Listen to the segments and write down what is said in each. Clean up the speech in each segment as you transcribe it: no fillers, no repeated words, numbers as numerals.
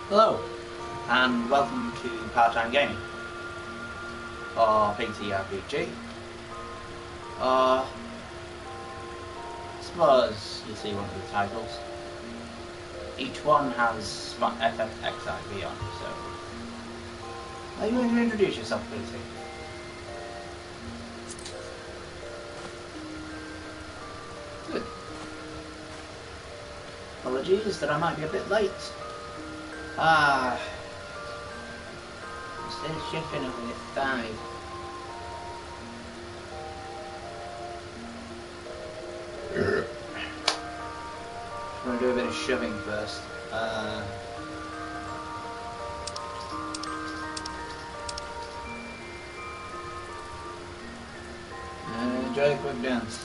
Hello, and welcome to Part-Time Gaming, or FFXIV. I suppose you see one of the titles. Each one has FFXIV on, so are you going to introduce yourself, please? Good. Apologies that I might be a bit late. Instead of shifting over at 5. I'm going to do a bit of shoving first. Enjoy the quick dance.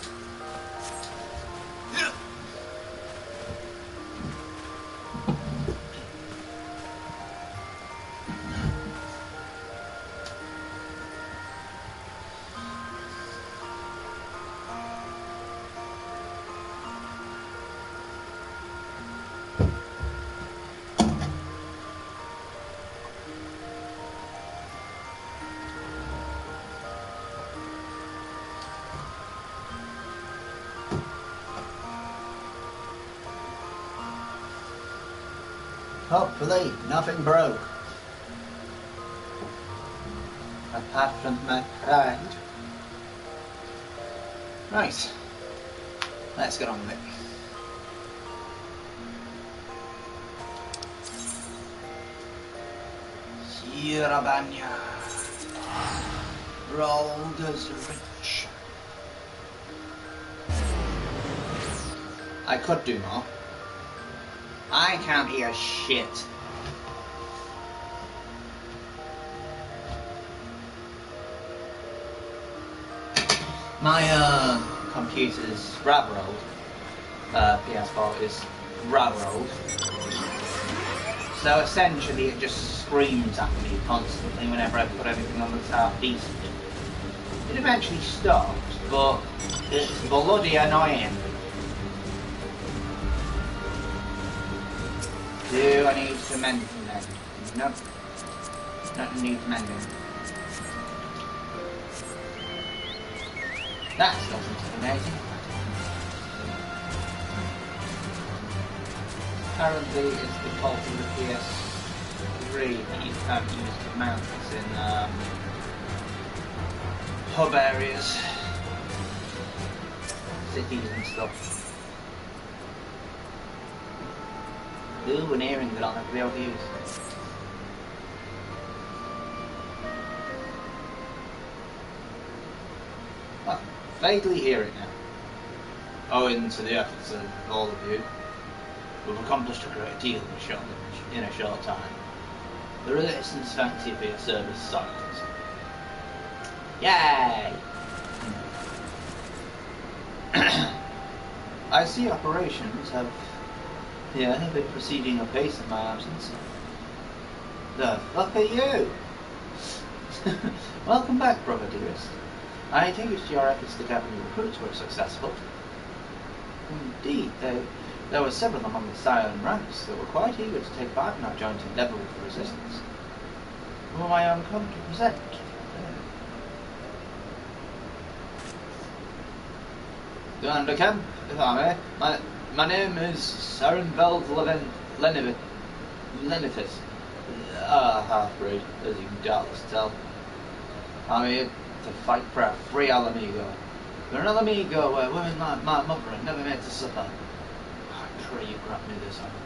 Hopefully, nothing broke. Apart from my pride. Right. Let's get on with it. Sirabanya. Rolled as rich. I could do more. I can't hear shit. My computer's rather old. PS4 is rather old. So essentially it just screams at me constantly whenever I put everything on the top decent. It eventually stops, but it's bloody annoying. Do I need to mend them? Nope. Nothing needs mending. That still seems amazing. Apparently it's default in the PS3 that you can't use the mounts in hub areas, cities and stuff. Ooh, an earring that I'll never be able to use. I vaguely hear it now. Owing to the efforts of all of you, we've accomplished a great deal in a short time. The resistance fancy for your service silence. Yay! I see operations have been proceeding apace in my absence. The fuck are you? Welcome back, brother dearest. I take it your efforts to gather new recruits were successful. Indeed, there were several among the silent ranks that were quite eager to take part in our joint endeavour with the resistance, whom I am come to present. Commander Kemp, if I may, my name is Sarenveld Lenifis, half-breed, as you can doubtless tell. I'm here to fight for a free Alamigo. For an Alamigo where women like my mother are never made to suffer. I pray you grant me this honour.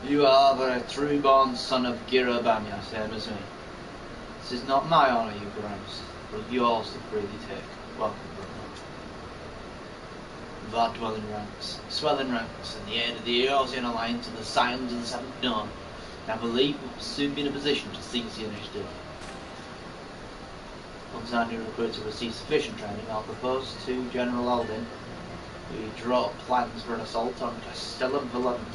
You are the true-born son of Gira Banya, same as me. This is not my honour you grant, but yours to freely take. Welcome, brother. That swelling ranks, in the aid of the Eosian Alliance and the Scions of the Seventh Dawn, I believe we'll soon be in a position to seize the initiative. Once our new recruits have received sufficient training, I'll propose to General Aldin we draw up plans for an assault on Castellum Villadon.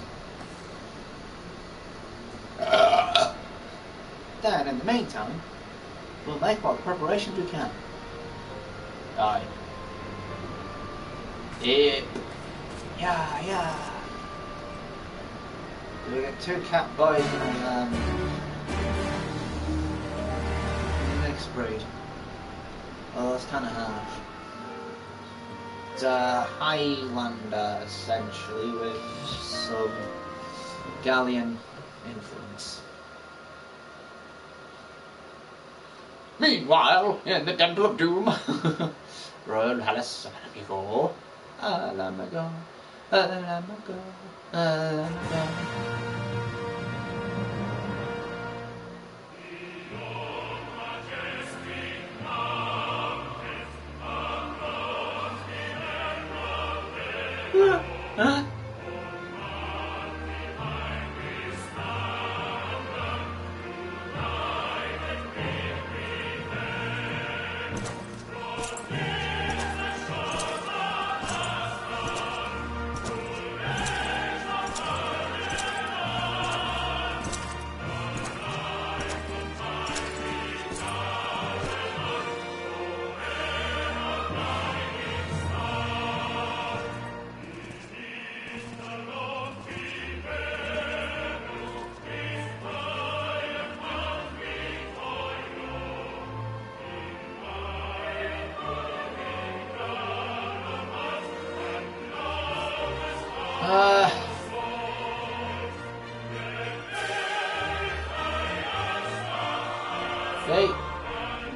Then, in the meantime, we'll make what preparations we can. Aye. Yeah. Do we get 2 cat boys and mixed breed? Well, that's kind of harsh. It's a Highlander, essentially, with some Gallian influence. Meanwhile, in the Temple of Doom, Royal Palace of Alamago, Alamago, Alamago, Alamago. Huh?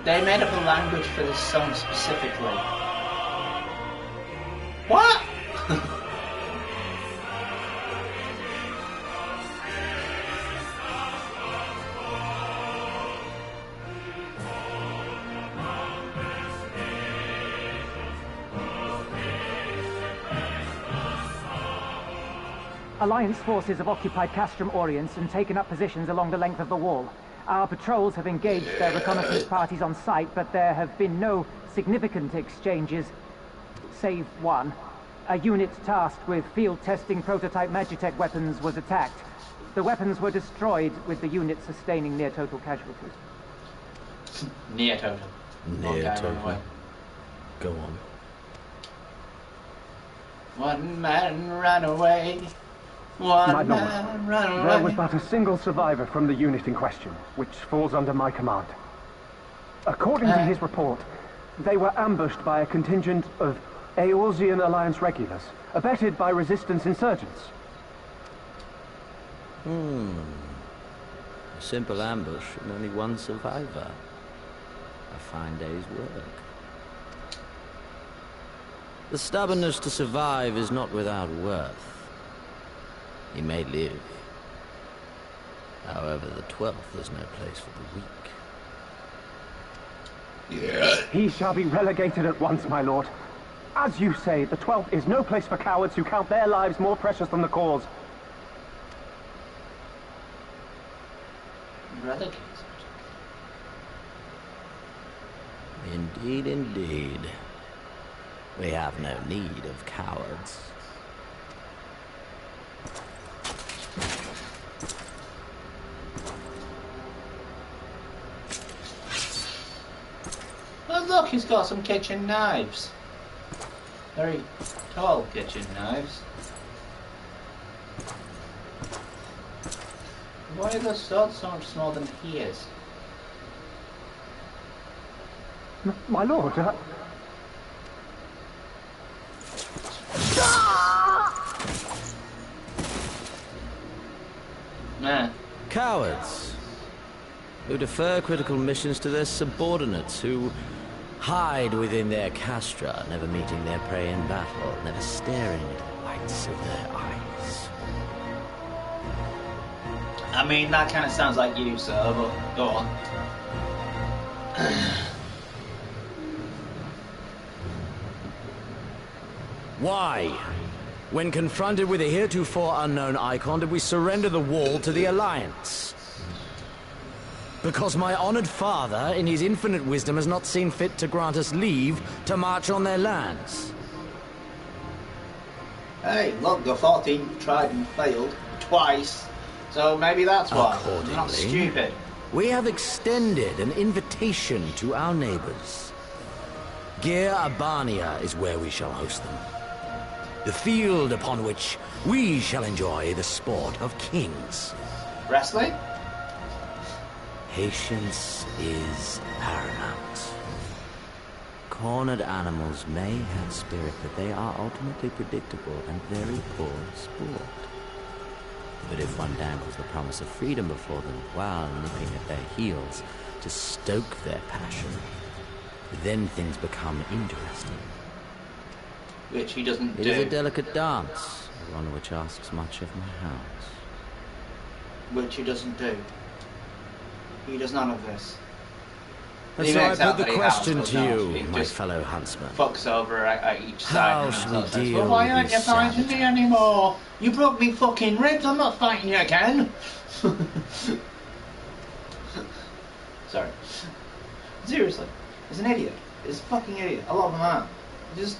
They made up a language for this song specifically. What? Alliance forces have occupied Castrum Oriens and taken up positions along the length of the wall. Our patrols have engaged their reconnaissance parties on site, but there have been no significant exchanges, save one. A unit tasked with field testing prototype Magitech weapons was attacked. The weapons were destroyed, with the unit sustaining near-total casualties. Near-total. Near-total. Go on. One man ran away. One man ran away. There was but a single survivor from the unit in question, which falls under my command. According to his report, they were ambushed by a contingent of Eorzean Alliance regulars, abetted by resistance insurgents. A simple ambush and only one survivor. A fine day's work. The stubbornness to survive is not without worth. He may live. However, the 12th is no place for the weak. Yeah. He shall be relegated at once, my lord. As you say, the 12th is no place for cowards who count their lives more precious than the cause. Relegated? Indeed, indeed. We have no need of cowards. Oh look, he's got some kitchen knives. Very tall kitchen knives. Why are those swords so much smaller than he is? My lord, Cowards who defer critical missions to their subordinates, who hide within their castra, never meeting their prey in battle, never staring into the whites of their eyes. I mean, that kind of sounds like you, sir, but go on. Why? When confronted with a heretofore unknown icon, did we surrender the wall to the Alliance? Because my honored father, in his infinite wisdom, has not seen fit to grant us leave to march on their lands. Hey, look, the 14th tried and failed twice, so maybe that's why. They're not stupid. We have extended an invitation to our neighbors. Gir Abania is where we shall host them. The field upon which we shall enjoy the sport of kings. Wrestling? Patience is paramount. Cornered animals may have spirit, but they are ultimately predictable and very poor sport. But if one dangles the promise of freedom before them while nipping at their heels to stoke their passion, then things become interesting. Which he doesn't do. It is a delicate dance, one which asks much of my hounds. Which he doesn't do. He does none of this. And He so I makes out put the that he question has, to but no, you, he my just fellow huntsman. Fucks over at each side. How and shall so we says, deal well, why with aren't you these fighting me savages? anymore? You broke me fucking ribs, I'm not fighting you again. Sorry. Seriously. He's an idiot. He's a fucking idiot. A lot of them are. They just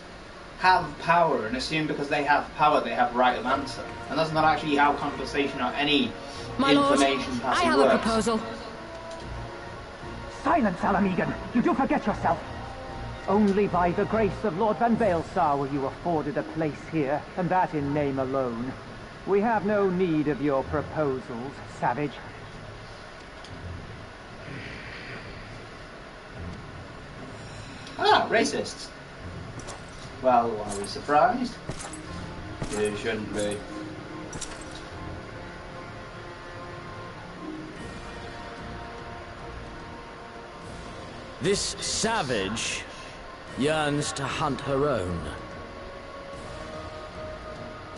have power and assume because they have power they have right of answer. And that's not actually how conversation or any My lord, information I passing have works. a proposal. Silence, Alamegan! You do forget yourself! Only by the grace of Lord Van Baelsar were you afforded a place here, and that in name alone. We have no need of your proposals, savage. Ah, racists. Well, are we surprised? You shouldn't be. This savage yearns to hunt her own.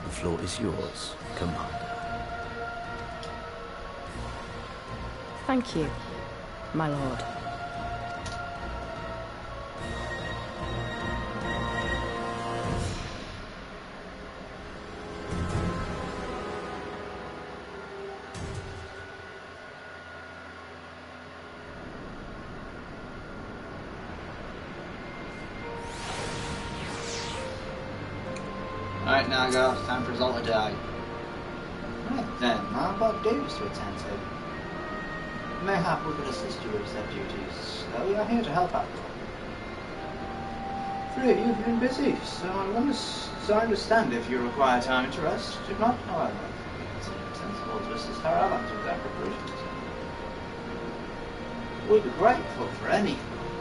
The floor is yours, Commander. Thank you, my lord. Alright, now go. Time for us all to die. Right then, I've got duties to attend to. Mayhap we could assist you with said duties. We are here to help out. Free, you've been busy, so I understand if you require time to rest. If not, however, it's sensible to assist our allies with their preparations. We'd be grateful for any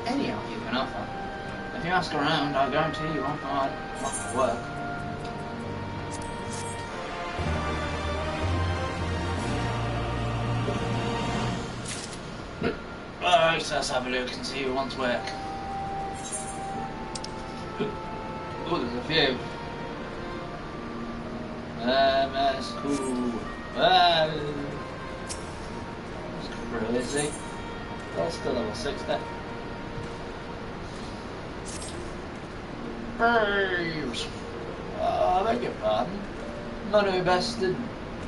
help you can offer. If you ask around, I guarantee you won't find much work. Alright, let's have a look and see who wants work. Oh, there's a few. That's cool. That's crazy. That's still level 60. Braves! I beg your pardon. Not who bested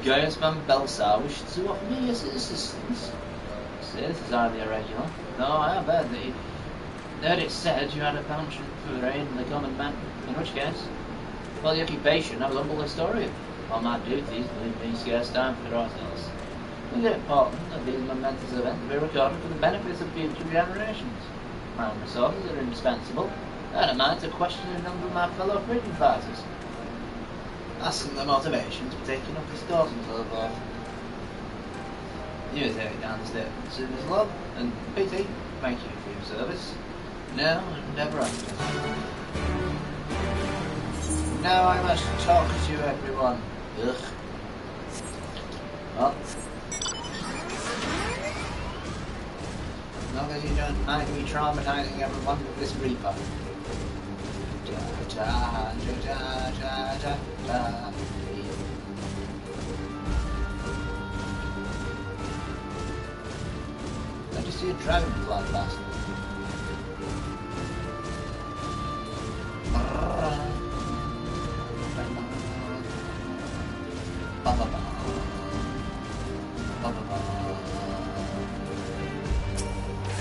Gaius Van Baelsar wished to offer me his assistance. This is hardly irregular. No, I have heard that you heard it said you had a penchant for aiding the common man. In which case, well, the occupation, I was humble historian. On my duties, leave me scarce time for ourselves. It is important that these momentous events be recorded for the benefits of future generations. My own resources are indispensable, and am I to question a number of my fellow freedom fighters, asking their motivations for taking up this cause and so forth. You take it down the steps in his love and pity. Thank you for your service. Now and ever after. Now I must talk to everyone. Ugh. Well, as long as you don't mind me traumatizing everyone with this reaper. Da, da, da, da, da, da. I just see a dragon fly past.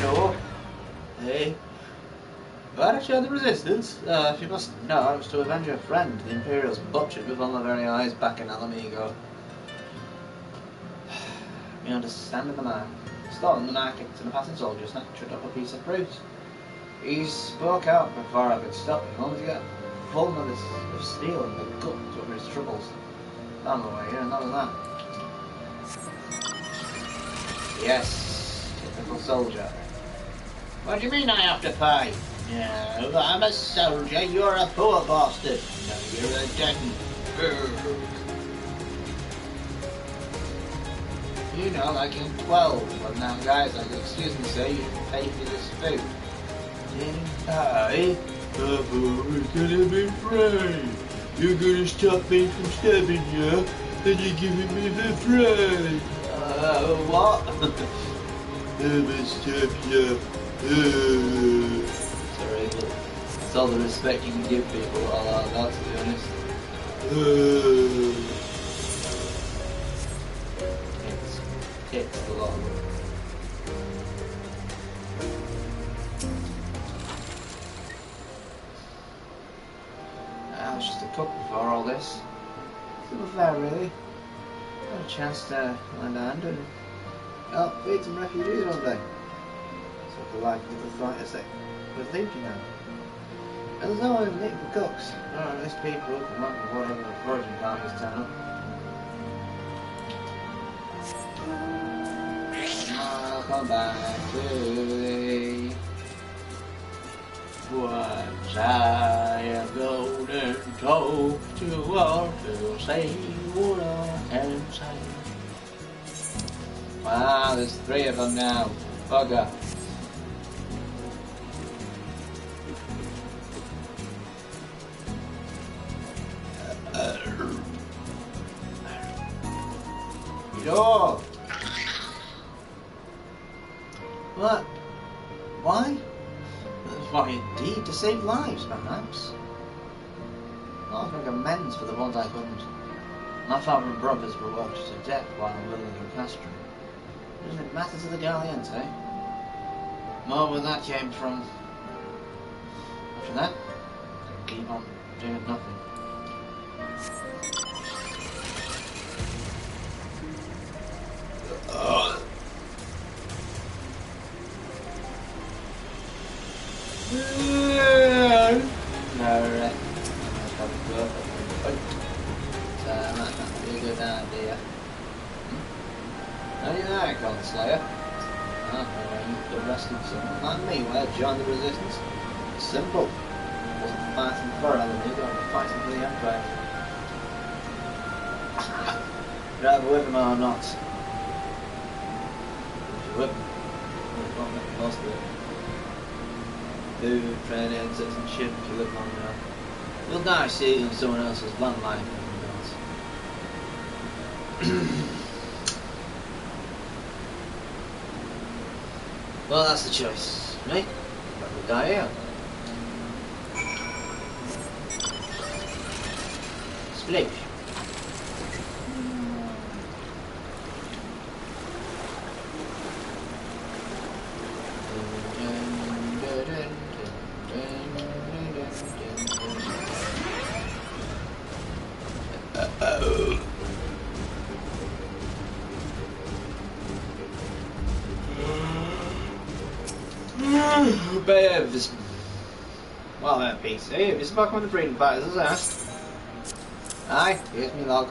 No. Hey. Why did you have the resistance? If you must know, it was to avenge your friend, the Imperials butchered before my very eyes back in Alamigo. You understand the man. Stolen the market and a passing soldier snatched up a piece of fruit. He spoke out before I could stop him, only to get full of steel in the gut over his troubles. None of the way here, none of that. Yes, typical soldier. What do you mean I have to pay? No, I'm a soldier, you're a poor bastard. No, you're a dead. You know, like in 12, but now guys like, excuse me sir, you can pay for this food. Didn't I? We're gonna be free. You're gonna stop me from stabbing you, and you're giving me the free. What? I'm gonna stop you. Sorry, but it's all the respect you can give people, I'll allow that, to be honest. It's a lot. I was just a cook before all this. It's not fair, really. Got a chance to lend a hand and help feed some refugees one day. That's what the life of the fighters that we're thinking of. And there's no way of looking for cooks. Or these people who can work for whatever the foraging parties turn up. I'll come back to thee. Once I have golden told to all to say what I can say. Wow, there's 3 of them now. Bugger. Door. What? Why? Why indeed, to save lives, perhaps. I'll make amends for the ones I couldn't. My father and brothers were worked to death while living in Castro. Doesn't it matter to the Galleons, eh? More where that came from. After that, keep on doing nothing. Slayer. The rest of someone like me where join the resistance. It's simple. Wasn't fighting for enemy, but fighting for the Empire. Rather whip him or not. Whip him. Won't make the most of it. Food, training, citizenship, if you live long enough. You'll die seeing someone else's land life. Well, that's the choice. Me? I will die here. Splish. Babes. Well then, PC, if you spoke with the freedom fighters as asked. Aye, here's me log.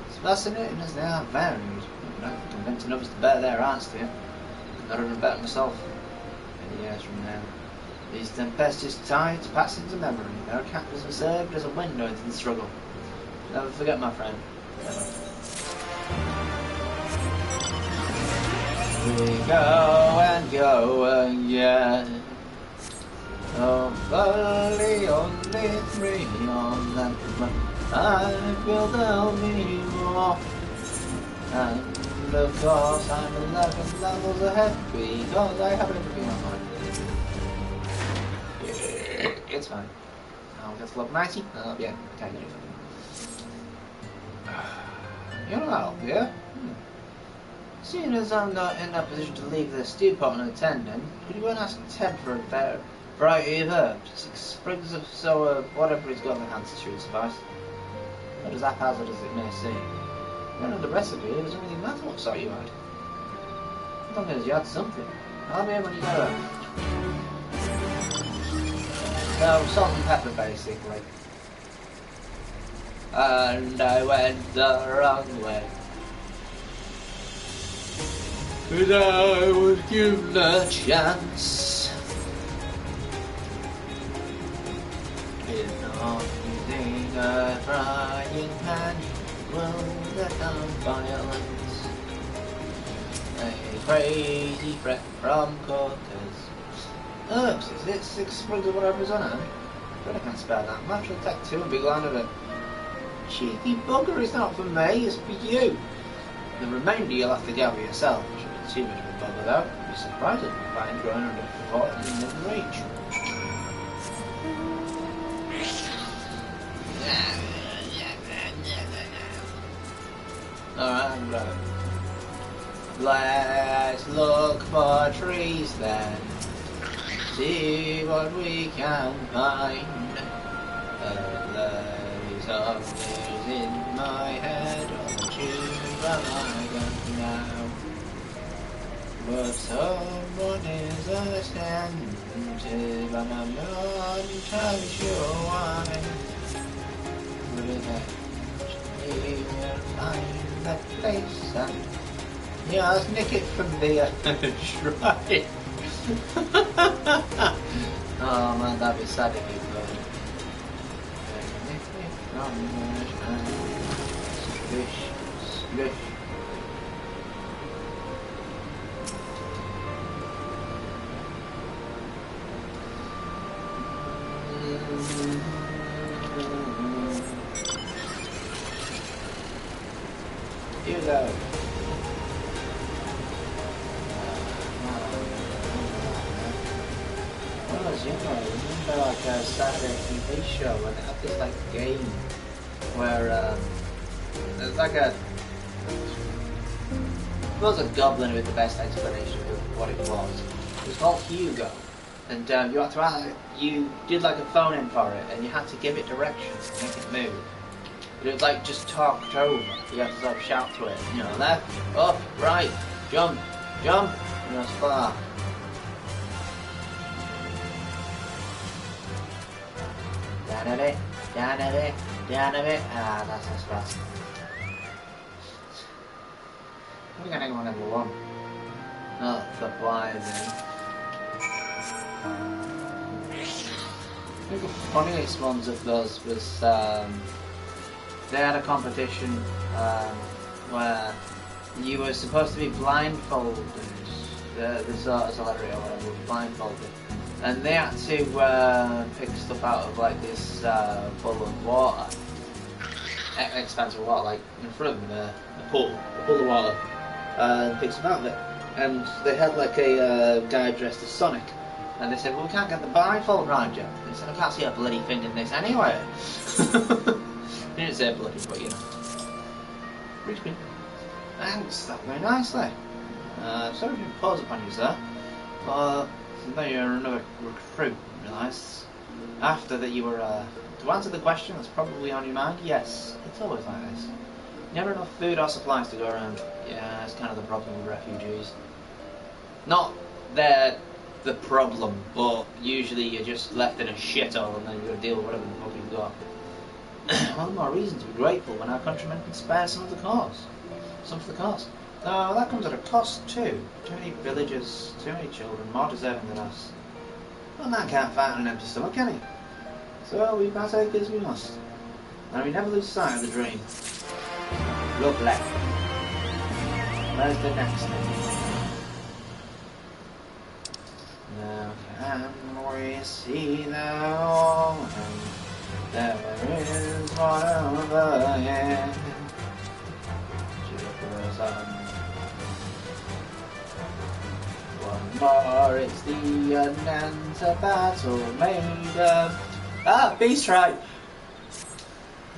It's fascinating as they are varied. I can convince others to bear their arts to you. Not even better myself. Many years from now. These tempestuous tides pass into memory. Their captors are served as a window into the struggle. Never forget, my friend. Never. We go again. Oh, only three on that run. I will tell me more. And of course, I'm 11 levels ahead because I happen to be online. It's fine. I'll get to level 90. Yeah, okay, you're not help, yeah? Seeing as I'm not in a position to leave the stew pot unattended, could you go and ask Ted for a variety of herbs? 6 sprigs of sour, whatever he's got in the hands to suffice. Not as haphazard as it may seem. I don't know the recipe, it doesn't really matter what sort you had. As long as you had something. I'll be able to get it. No, salt and pepper basically. And I went the wrong way. But I was given a chance. It's not using a frying pan will become violence. A crazy threat from Cortez. Herbs, is it 6 sprigs or whatever's on it? I can't spell that much. I'll take 2 and be glad of it. Cheeky bugger, it's not for me, it's for you. The remainder you'll have to gather yourself. It shouldn't be too much of a bother though. You'll be surprised at the vine growing under the pot and in reach. Alright, right. Let's look for trees then. See what we can find. There's always in my head all tunes that I got now. But someone is attentive and I'm not entirely sure why. But eventually we'll find that place and just nick it from the shrine. Oh man, that'd be sad if you could. Nick it from the shrine. Splish, splish. You go. When I was younger, I remember like a Saturday TV show where they had this like game where there's like a goblin with the best explanation of what it was. It was called Hugo, and you had to ask, you did like a phone in for it, and you had to give it directions to make it move. But it was like just talked over. You had to sort of shout to it, you know, left, up, right, jump, jump, and as far. Down a bit, down a bit, down a bit. Ah, that's a spot. We're gonna go on number 1. Not surprising. I think the funniest ones of those was they had a competition where you were supposed to be blindfolded. The sort of celebrity or whatever was blindfolded. And they had to pick stuff out of like this full of water, expansive water, like in front of them, a pool of water, and pick stuff out of it. And they had like a guy dressed as Sonic, and they said, "Well, we can't get the blindfold round yet." And they said, "I can't see a bloody thing in this anyway." They didn't say bloody, but you know. Reach me. Thanks, that very nicely. Sorry to impose upon you, sir. Now you're another recruit, realise. After that you were, to answer the question that's probably on your mind, yes, it's always like this. Never enough food or supplies to go around. Yeah, it's kind of the problem with refugees. Not they're the problem, but usually you're just left in a shithole and then you've got to deal with whatever the fuck you've got. All the more reason to be grateful when our countrymen can spare some for the cause. No, that comes at a cost too. Too many villagers, too many children, more deserving than us. Well, man can't fight on an empty stomach, can he? So we partake as we must. And we never lose sight of the dream. Look left. Where's the next thing? Now can we see now? There is one over here. Jupiter's on. One more, it's the unanswered battle made of... beast right!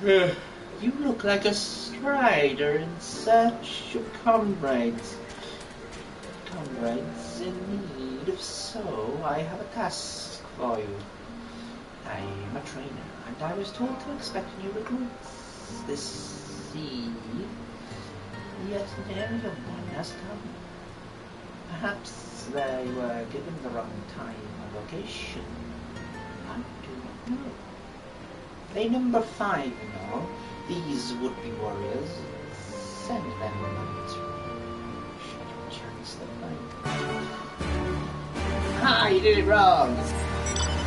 You look like a strider in search of comrades. Comrades in need of so, I have a task for you. I am a trainer, and I was told to expect new recruits this sea. Yet no one has come. Perhaps they were given the wrong time or location. How do They number 5 and all. These would-be warriors. Send them to chance the fight. Ah, you did it wrong!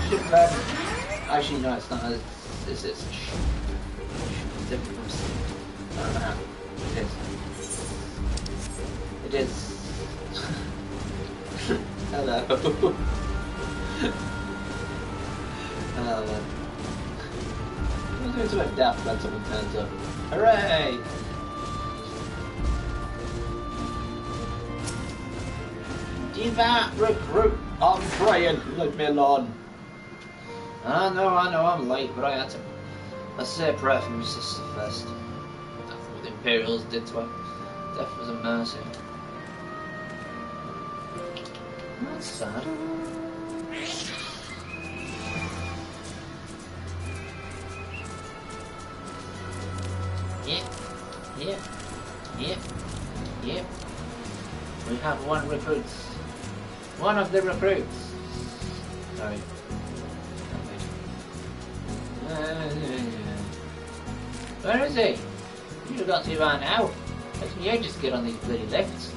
Should have actually, no, it's not. This is different from C. I don't know how. It is. Hello. Hello. I'm doing something daft when someone turns up. Hooray! Give that recruit! I'm praying! Leave me alone! I know I'm late, but I had to. Let's say a prayer for my sister first. That's what the Imperials did to her. Death was a mercy. That's sad. Yep. We have one recruit. One of the recruits. Sorry. Where is he? You'd have got to by now. How can you just get on these bloody lifts?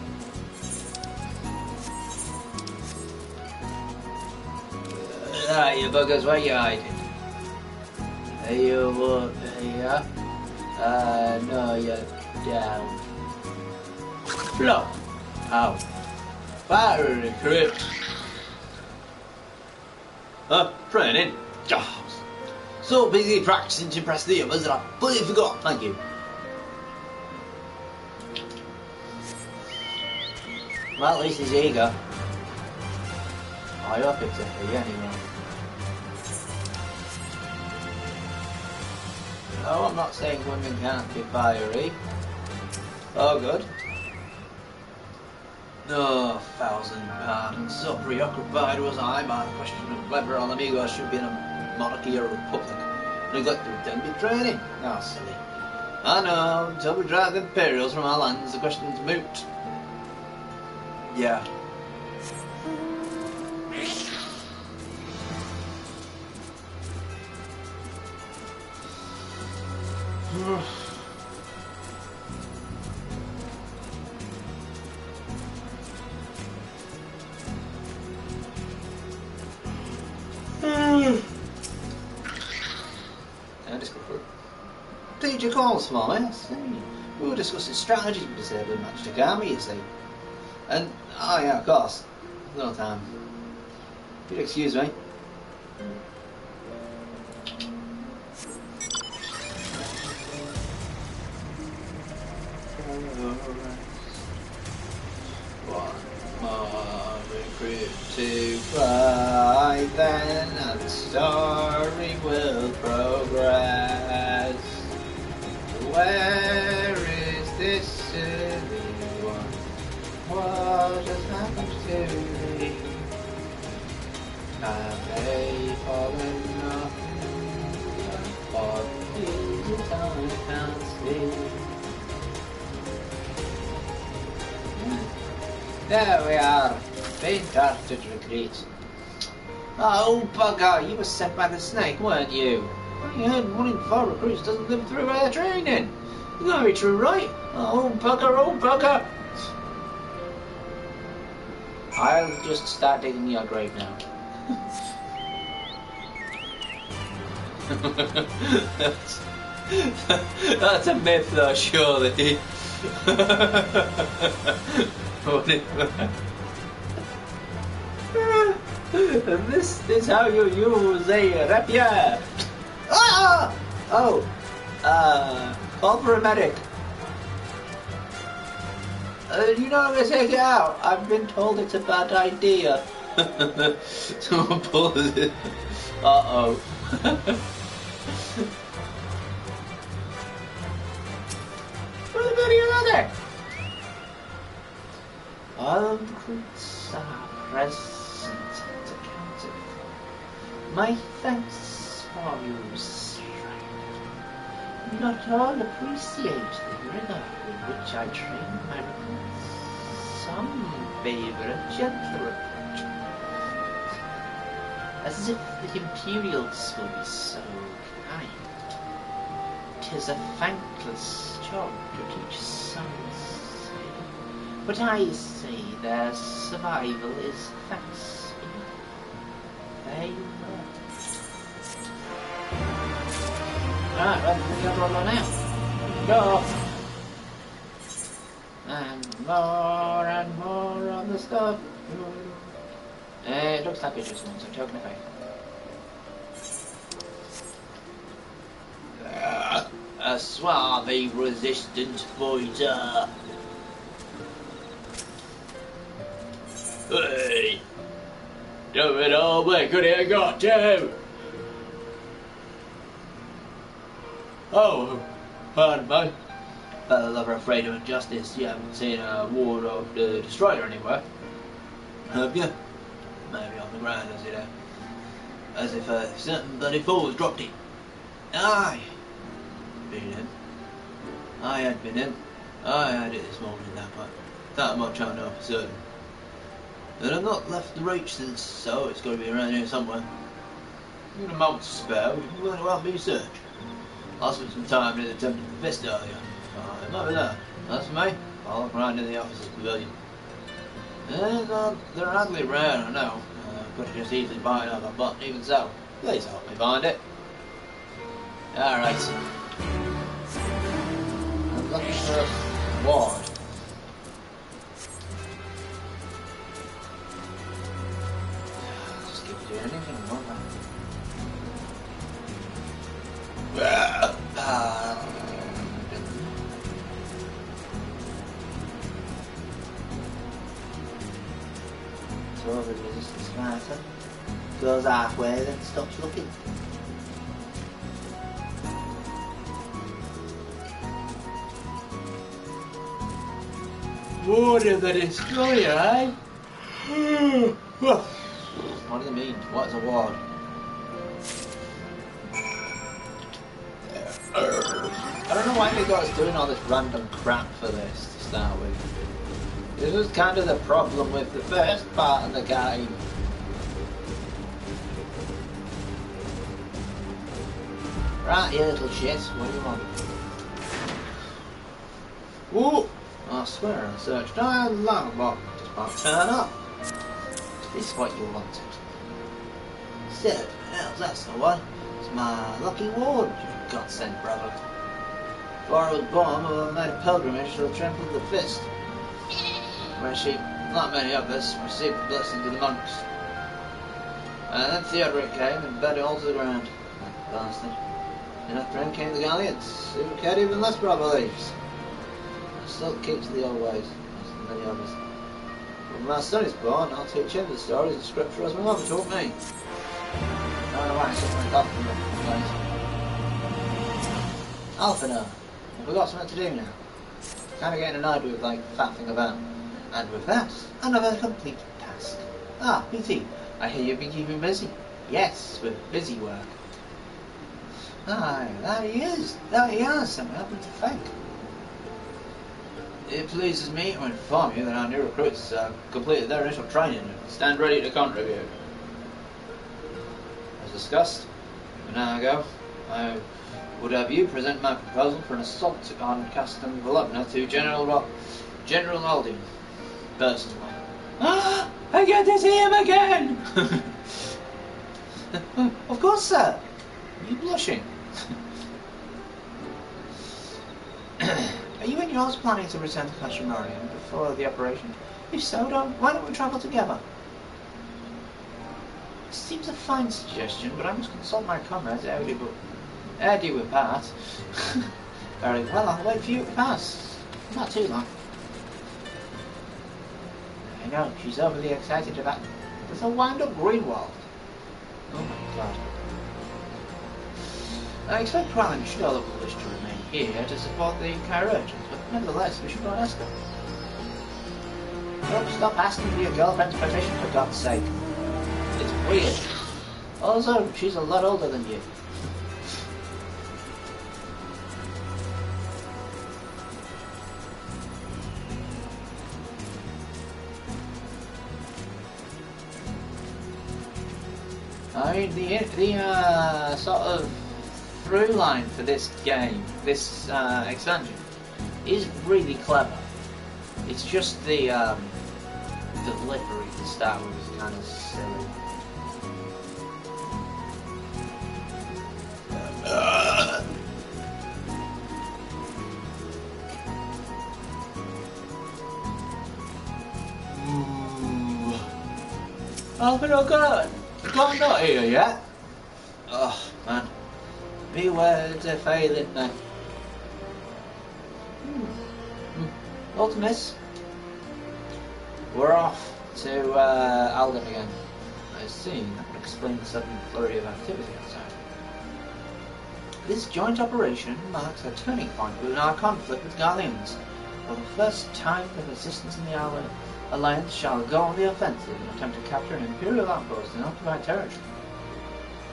Alright, you buggers, where you hiding? Are you up here? No, you're down. Flop! Ow. Fire recruit! Training? Jobs! So busy practicing to impress the others that I completely forgot. Thank you. Well, at least he's eager. I hope it's a he anyway. No, I'm not saying women can't be fiery. Oh, good. No, 1,000 pardons. So preoccupied was I by the question of whether our amigos should be in a monarchy or a republic. Neglected to attend me training. Oh, silly. I know, until we drive the Imperials from our lands, the question's moot. Yeah. Strategic calls for me. We were discussing strategies to disable Magic Army, you see. And, oh yeah, of course. No time. If you'd excuse me. One more recruit to fly, then and the story will progress. Where is this silly one? What has happened to me? Have they fallen off? What is it I can't see? There we are. Faint-hearted retreat. Oh, bugger, you were sent by the snake, weren't you? I heard 1 in 4 recruits doesn't live through air training. You gotta be true, right? Oh, bugger. I'll just start digging your grave now. That's a myth though, surely. This is how you use a rapier. Ah! Oh. Call for a medic. You know I'm gonna take it out. I've been told it's a bad idea. Someone pulls it. Uh-oh. Where the bloody hell are they? All the recruits are present and accounted for. My thanks for you, strength. Not all appreciate the rigor with which I train my recruits. Some favor a gentler approach. as if the Imperials will be so kind. 'Tis a thankless job to teach sons, but I say their survival is thanks to me. There you go. Alright, well, we're going to roll on now. Go! And more of the stuff. It looks like it just wants a token of faith. A suave resistant fighter. Hey! Do it all, where could it have got to? Oh, pardon me. Fellow lover afraid of injustice, you haven't seen a War of the Destroyer anywhere, have you? Maybe on the ground, as you know. As if certain bloody fools dropped it. Aye. Been him. I had been him. I had it this morning, that much I know for certain. And I've not left the reach since, so it's got to be around here somewhere. You've got a moment to spare, we can go to help me search. I'll spend some time near the Temple of the Fist earlier. It might be there. That's for me. I'll look around in the officer's pavilion. They're hardly rare, I know. Could just easily buy another, but even so, please help me find it. Alright. I'm looking for a ward. Just keep doing anything, won't I? So the resistance fighter goes halfway, then stops looking. Ward of the Destroyer, eh? What do they mean? What's a ward? I don't know why they got us doing all this random crap for this to start with. This was kind of the problem with the first part of the game. Right, you little shit, what do you want? Ooh! I swear I searched all along, but just won't turn up. Is this what you wanted? Certainly else, that's the one. It's my lucky ward, God sent brother. Before I was born, I made a pilgrimage to the Temple of the Fist, where she, not many of us, received the blessings of the monks. And then Theodoric came and burned it all to the ground. That bastard. And after him came the Gallians, who cared even less for our beliefs. And still keeps to the old ways, as many of us. When my son is born, I'll teach him the stories of Scripture as my mother taught me. I don't know why I took my dog from the place. Alphina, we've got something to do now. Kind of getting annoyed with, like, faffing about. And with that, another complete task. Ah, BT, I hear you've been keeping busy. Yes, with busy work. Aye, there he is. There he is, I'm happy to thank. It pleases me to inform you that our new recruits have completed their initial training and stand ready to contribute. As discussed an hour ago, I would have you present my proposal for an assault on Castan Volodna to General Aldin, personally. Ah! I get to see him again! Of course, sir. Are you blushing? Are you and yours planning to return to Kashmarian before the operation? If so, why don't we travel together? Seems a fine suggestion, but I must consult my comrades ere we part. Very well, I'll wait for you to pass. Not too long. I know, she's overly excited about it. There's a wind-up Greenwald. Oh my god. I expect Prime should all wish to remain here to support the Chirurgeons, but nevertheless, we should not ask her. Don't stop asking for your girlfriend's permission, for God's sake. It's weird. Also, she's a lot older than you. mean, the sort of through line for this game, this expansion, is really clever. It's just the delivery to start with is kind of silly. Oh, but I got not here yet. Oh man, me words are failing me. Ultimus, we're off to Alden again. I see. That would explain the sudden flurry of activity outside. This joint operation marks a turning point within our conflict with Garleans. For the first time, the resistance in the Alliance shall go on the offensive and attempt to capture an Imperial outpost in occupied territory.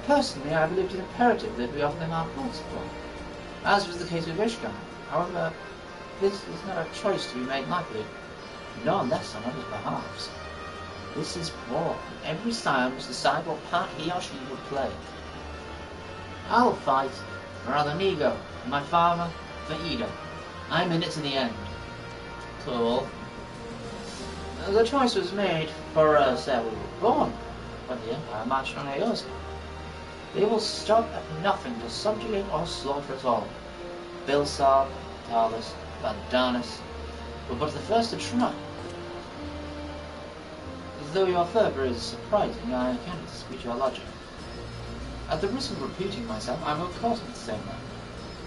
Personally, I believe it imperative that we offer them our full support, as was the case with Ishgard. However, this is not a choice to be made lightly, no less on others' behalves. This is war, and every scion must decide what part he or she would play. I'll fight, or rather Inigo, and my father, for Ida. I'm in it to the end. Cool. The choice was made for us that we were born when the Empire marched on Eorzea. They will stop at nothing to subjugate or slaughter us all. Bilsar, Talis, Vandanus were but the first to try. Though your fervour is surprising, I cannot dispute your logic. At the risk of repeating myself, I will caution the same man.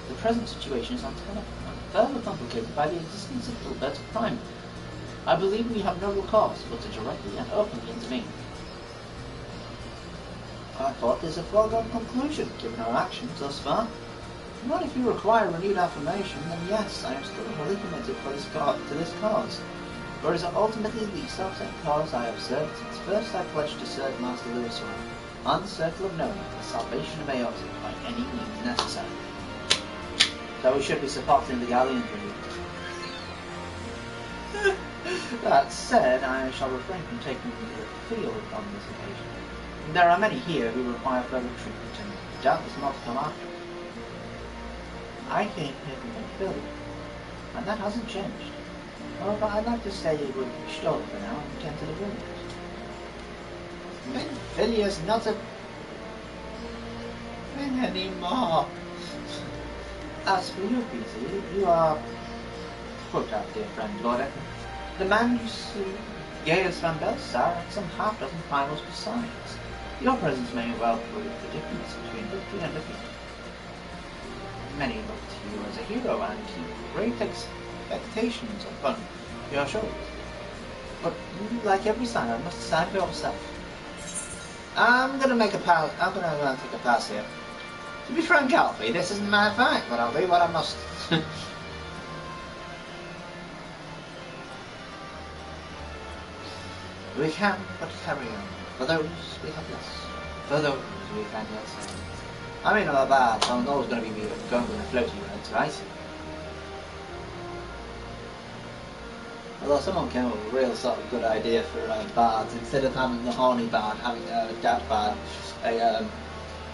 The present situation is untenable and further complicated by the existence of Hilbert's crime. I believe we have no recourse but to directly and openly intervene. I thought this a foregone conclusion, given our actions thus far. Not if you require renewed affirmation, then yes, I am still wholly committed to this cause. For it is ultimately the self-same cause I have served since first I pledged to serve Master Lewiswell, on the circle of knowing the salvation of Eorzea by any means necessary. So we should be supporting the Galleon Treaty. That said, I shall refrain from taking the field on this occasion. There are many here who require further treatment, and doubtless more to come after. I came here from Philly, and that hasn't changed. However, I'd like to say it would be stolen for now and pretend to live in it. Philly is not a thing anymore. As for you, Peter, you are put out, dear friend, Lord Edmund. The man you see, Gaius van Belsar, and some half-dozen finals besides. Your presence may well prove the difference between victory and defeat. Many look to you as a hero and keep great expectations upon your shoulders. But you, like every scion, must decide for yourself. I'm gonna take a pass here. To be frank, Alfie, this isn't my fight, but I'll do what I must. We can but carry on. For those we have less. For those we can yet save. I mean, not bad. I'm always going to be going with the floaty words, right? Although someone came up with a real sort of good idea for bards. Instead of having the horny bard, having a dad bard, a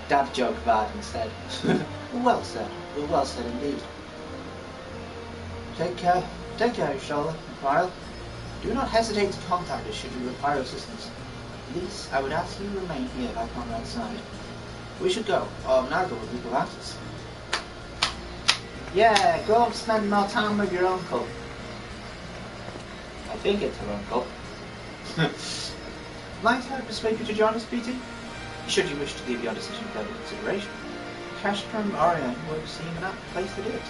dad joke bard instead. Well said. Well said indeed. Take care, Charlotte and Kyle. Do not hesitate to contact us should you require assistance. At least I would ask you to remain here by Conrad's side. We should go, or Naga will be without us. Yeah, go and spend more time with your uncle. I think it's her uncle. Might I persuade you to join us, Peter? Should you wish to give your decision further consideration. Castrum Orion would seem an apt place to do it.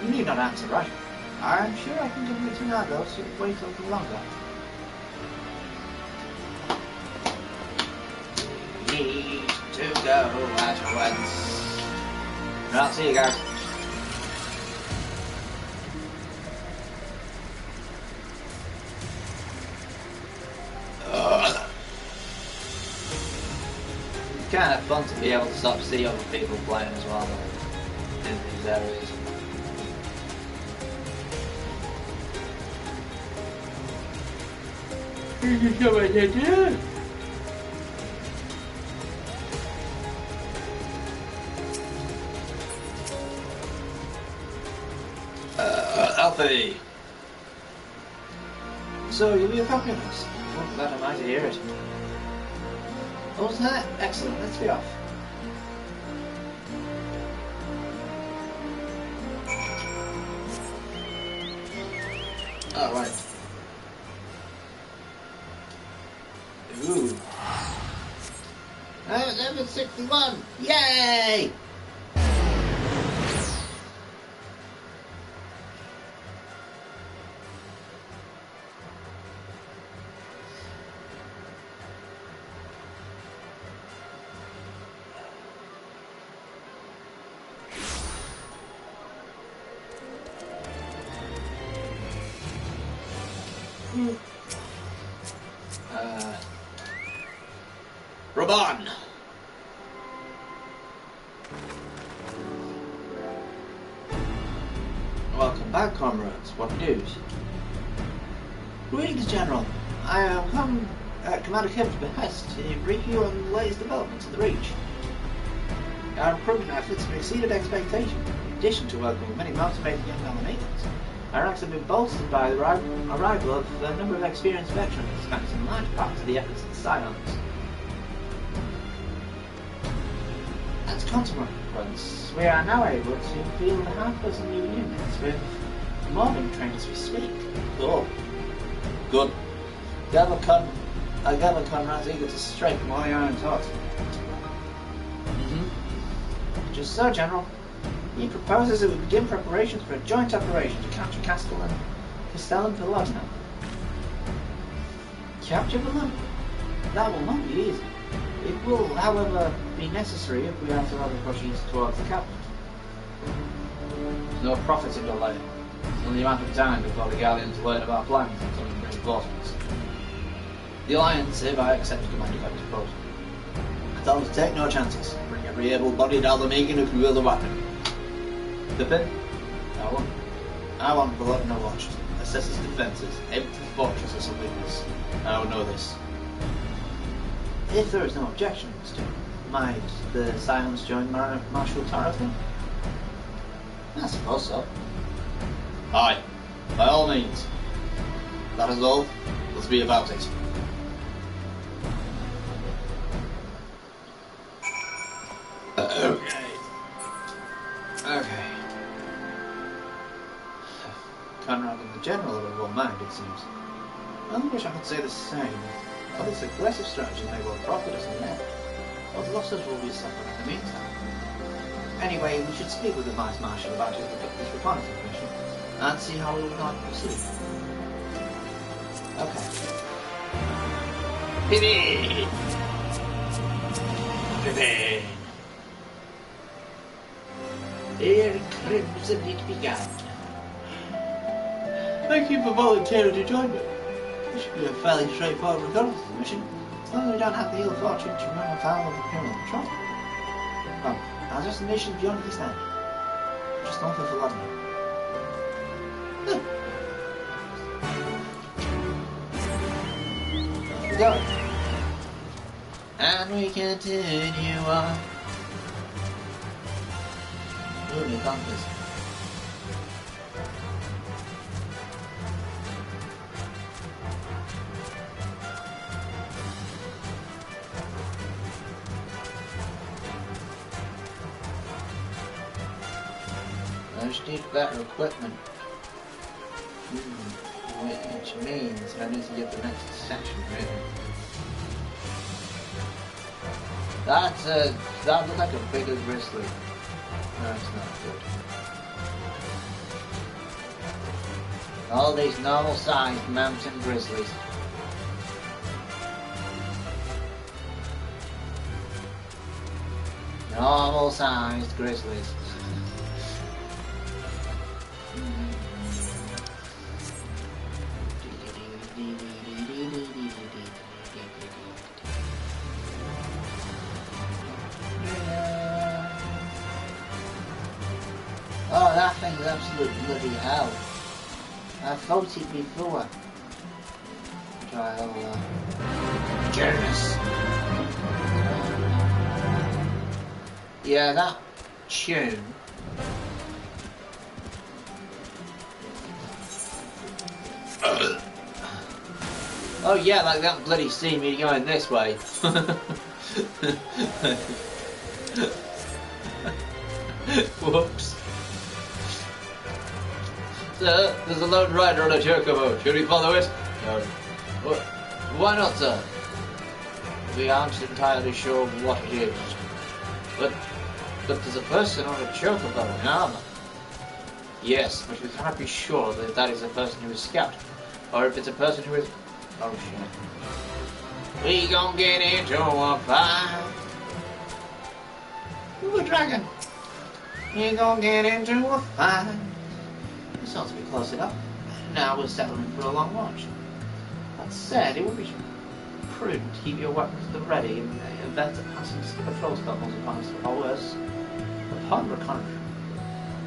You need not answer right. I'm sure I can convince Nago to wait a little longer. Need to go at once. Well, see you guys. It's kind of fun to be able to sort of see other people playing as well in these areas. Stealthy! So, you'll be a fabulous. Oh, glad I might hear it. Oh, wasn't that? Excellent, let's be off. Oh, right. Ooh. FFXIV! Yay! Raban! Welcome back, comrades. What news? Greetings, General. I am come at Commander Kim's behest to brief you on the latest developments in the Reach. Our recruitment efforts have exceeded expectation, in addition to welcoming many motivated young Alamedans. Our ranks have been bolstered by the arrival of a number of experienced veterans, thanks in large part to the efforts of the Scions. As a consequence, we are now able to field half a dozen new units with morning trained as we speak. Cool. Good. Gather Conrad's eager to strike while you're on top. Just so, General. He proposes that we begin preparations for a joint operation to capture Castellan Villagna. Capture Villagna? That will not be easy. It will, however, be necessary if we are to rather push east towards the capital. There's no profit in delay. It's only a matter of time before the Galleons learn of our plans and come in reinforcements. The Alliance hereby accepts command of our proposal. I tell them to take no chances. Bring every able-bodied Alamagan who can wield a weapon. Pippin? I want Bologna watched. Assess its defences. Aim for the fortress as a weakness. I don't know this. If there is no objection, might the Scions join Marshal Tarleton? I suppose so. Aye, by all means. That is all. Let's be about it. Okay. Conrad and the General are of one mind, it seems. I wish I could say the same. But this aggressive strategy may well profit us in the end. What losses will we suffer in the meantime? Anyway, we should speak with the Vice Marshal about this reconnaissance mission and see how we would like to proceed. Okay. Pippin! Pippin! Here crimson it began. Thank you for volunteering to join me. This should be a fairly straightforward reconnaissance mission, as long as we don't have the ill fortune to run afoul of the criminal patrol. Well, our destination beyond this end, just north of London. We go. And we continue on. Ooh, new compass. I just need better equipment. Which means I need to get the next section ready. That looks like a bigger grizzly. That's not good. All these normal sized mountain grizzlies. Normal sized grizzlies. Oh, that thing's absolute bloody hell. I fought it before. Try all Jonas. Yeah, that tune. Oh yeah, like that bloody see me going this way. Whoops. Sir, there's a lone rider on a chocobo. Should we follow it? No. Why not, sir? We aren't entirely sure what it is. But there's a person on a chocobo in armor. Yes, but we cannot be sure that that is a person who is scout. Or if it's a person who is... Oh shit. We gon' get into a fight. Ooh, a dragon. We gon' get into a fight. This ought to be close enough. Now we're settling for a long watch. That said, it would be prudent to keep your weapons at the ready in the event of passing patrol stumbles upon us, or worse. Upon reconnaissance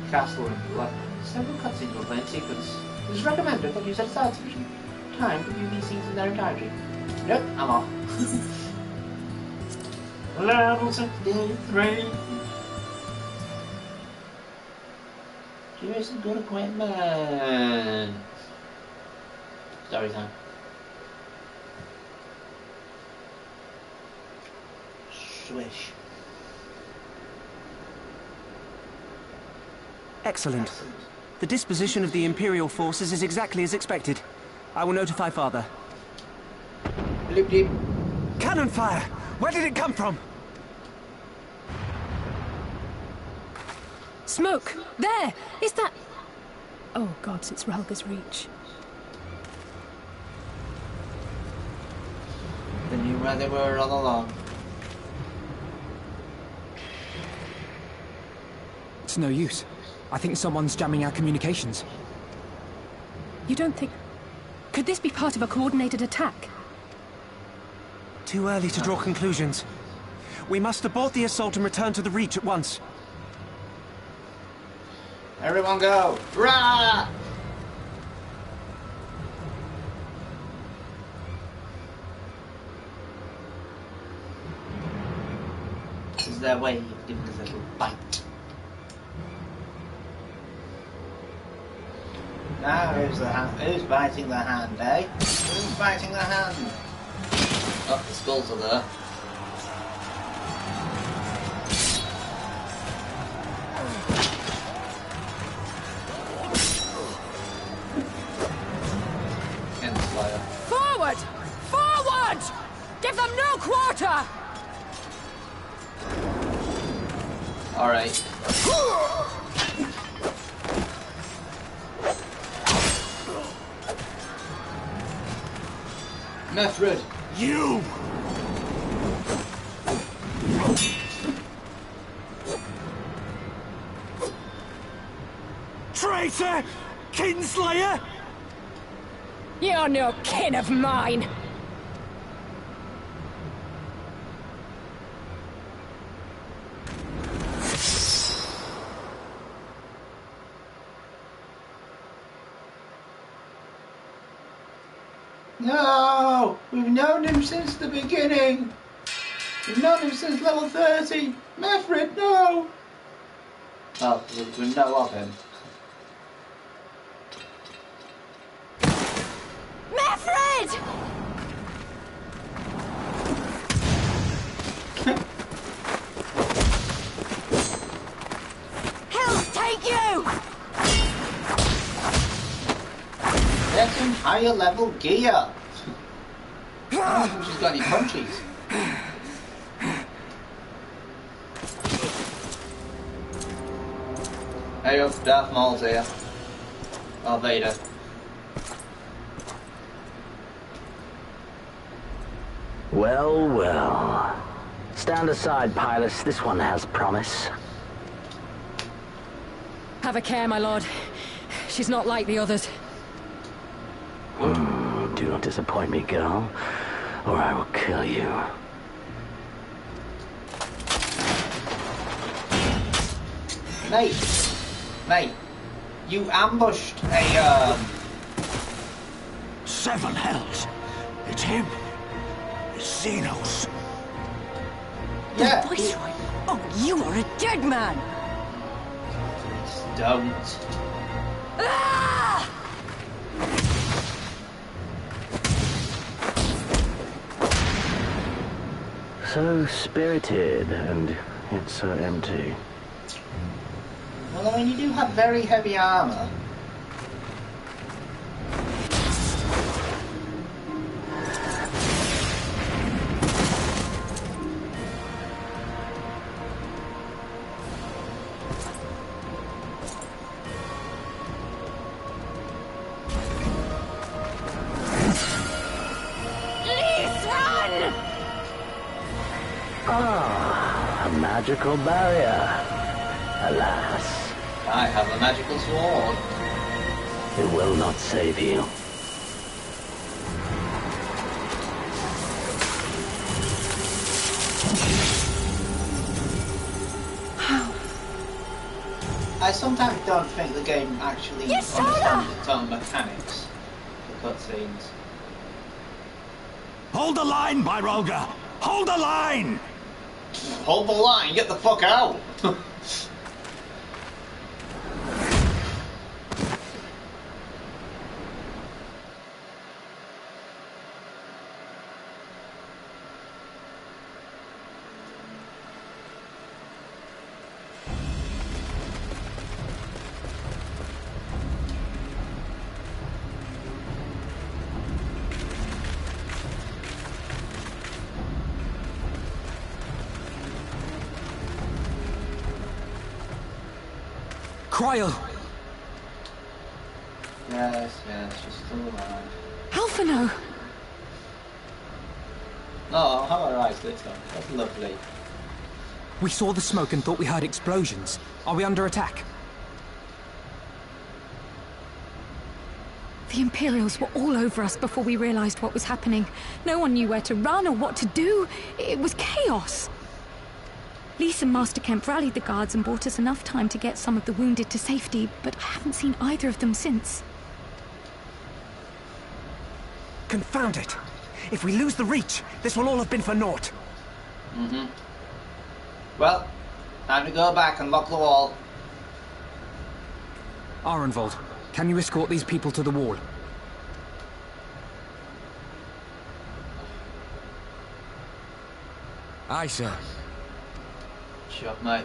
the castle and the several cutscenes will play in sequence. It is recommended that you set aside sufficient time to view these scenes in their entirety. Nope, I'm off. Level 63. Here's some good equipment. Story time. Swish. Excellent. The disposition of the Imperial forces is exactly as expected. I will notify Father. Bloop deep. Cannon fire! Where did it come from? Smoke! There! Is that... Oh, gods, it's Relga's Reach. They knew where they were all along. It's no use. I think someone's jamming our communications. You don't think... Could this be part of a coordinated attack? Too early to draw conclusions. We must abort the assault and return to the Reach at once. Everyone go! Rah! This is their way of giving us a little bite. Now who's biting the hand, eh? Who's biting the hand? Oh, the skulls are there. Forward! Forward! Give them no quarter! Alright. Method. You! Traitor! Kinslayer! You're no kin of mine! No! We've known him since the beginning! We've known him since level 30! Method, no! Oh, we know of him. Method! He'll take you! Get some higher level gear! I don't think she's got any punchies. Hey up, Darth Maul's here. Oh, Vader. Well, well. Stand aside, Pilus. This one has promise. Have a care, my lord. She's not like the others. Do not disappoint me, girl, or I will kill you. Mate, you ambushed a, Seven hells! It's him! It's Xenos! yeah, The Viceroy! Oh, you are a dead man! don't. Ah! So spirited, and yet so empty. Well, I mean, you do have very heavy armor. Ah, a magical barrier. Alas, I have a magical sword. it will not save you. I sometimes don't think the game actually understands its own mechanics for cutscenes. Hold the line, Byrolga! Hold the line! Hold the line, get the fuck out! Cryo! Yes, she's still alive. Alphino! Oh, how I rise this one. That's lovely. We saw the smoke and thought we heard explosions. Are we under attack? The Imperials were all over us before we realized what was happening. No one knew where to run or what to do. It was chaos. Lise and Master Kemp rallied the guards and bought us enough time to get some of the wounded to safety, but I haven't seen either of them since. Confound it! If we lose the Reach, this will all have been for naught. Well, time to go back and lock the wall. Arenvold, can you escort these people to the wall? Aye, sir. Sure, mate.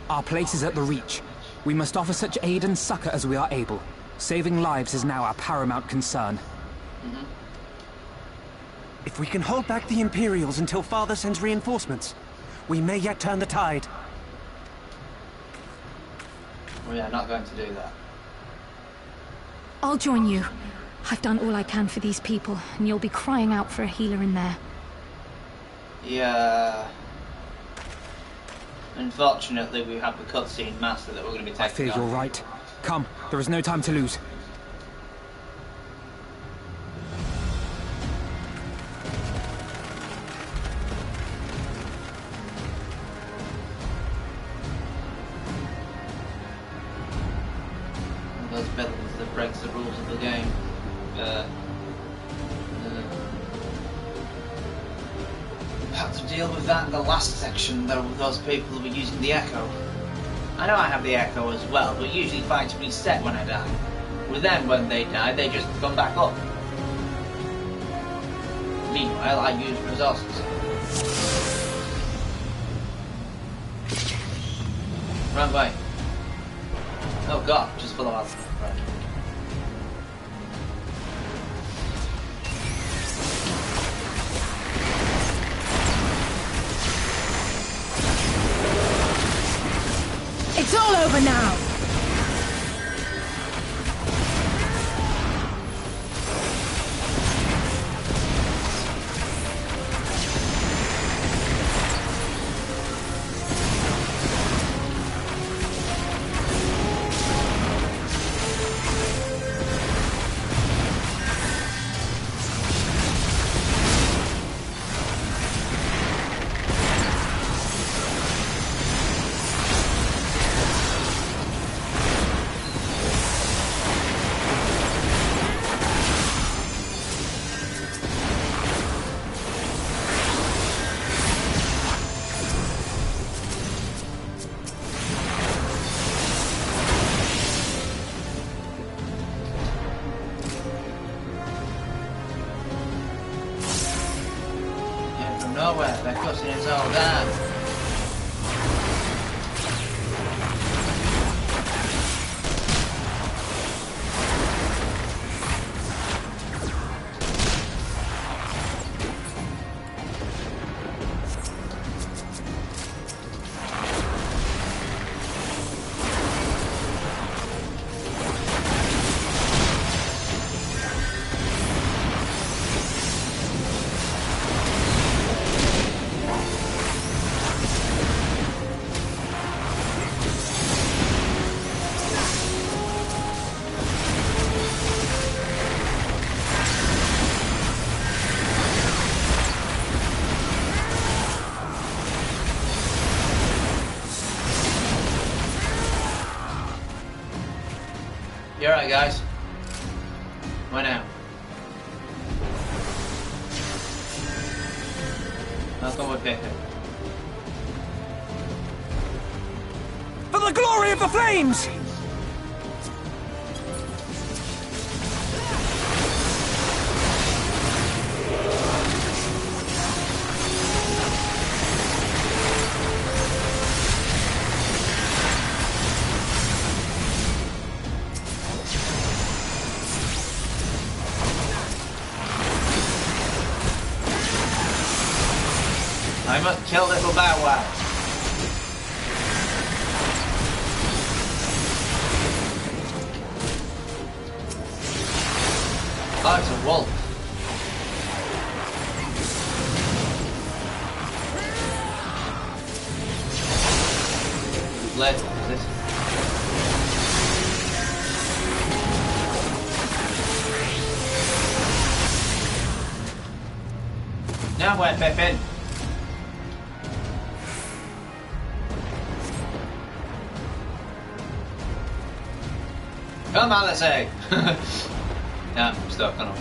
Our place is at the Reach. We must offer such aid and succor as we are able. Saving lives is now our paramount concern. If we can hold back the Imperials until Father sends reinforcements, we may yet turn the tide. We are not going to do that. I'll join you. I've done all I can for these people, and you'll be crying out for a healer in there. Yeah. Unfortunately, we have the cutscene master that we're going to be taking. I fear you're right. Come, there is no time to lose. Those villains that breaks the rules of the game. Had to deal with that in the last section, though, with those people who were using the Echo. I know I have the Echo as well, but usually fights reset when I die. With them, when they die, they just come back up. Meanwhile, I use resources. Run away. Oh god, just follow up. Right. It's all over now! nowhere. They're cutting it all down. You alright, guys? Why now? I'll go with Vicar. For the glory of the flames! I must kill little Bow Wow. Oh, it's a wolf. Let's do this. Now we're Pippin. Come on, let's say. Yeah, I'm stuck on it.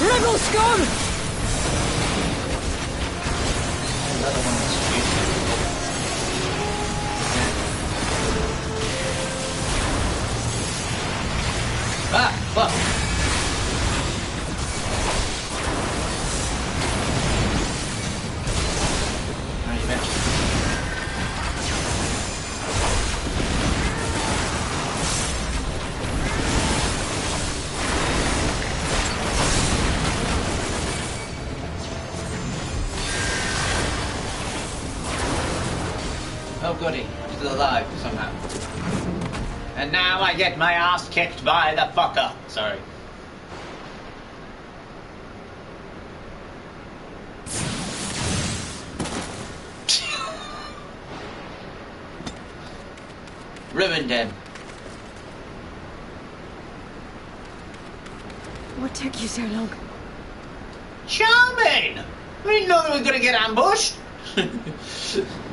Rebel scum! Another one that's stupid. Ah, fuck. Oh goody, I'm still alive somehow. And now I get my ass kicked by the fucker. Sorry. Ruined him. What took you so long? Charming! We didn't know we were gonna get ambushed.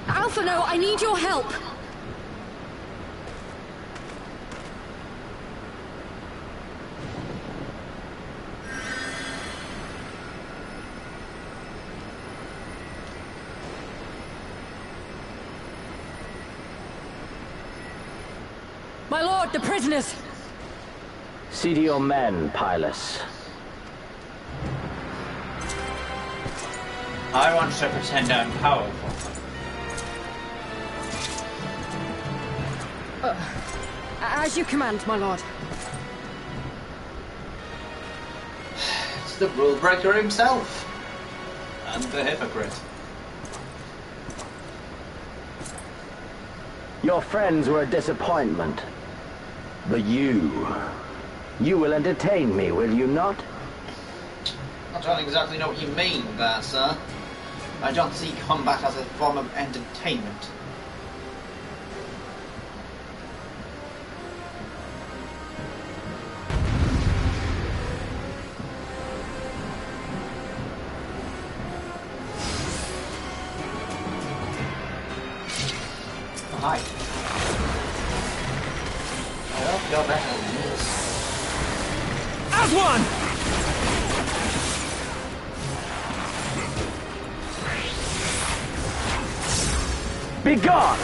Alpha, no, I need your help. My lord, the prisoners! See to your men, Pylus. I want to pretend I'm powerful. As you command, my lord. It's the rule breaker himself. And the hypocrite. Your friends were a disappointment. But you will entertain me, will you not? I don't exactly know what you mean there, sir. I don't see combat as a form of entertainment. Oh, hi. I hope you're better than this. As one! Be gone!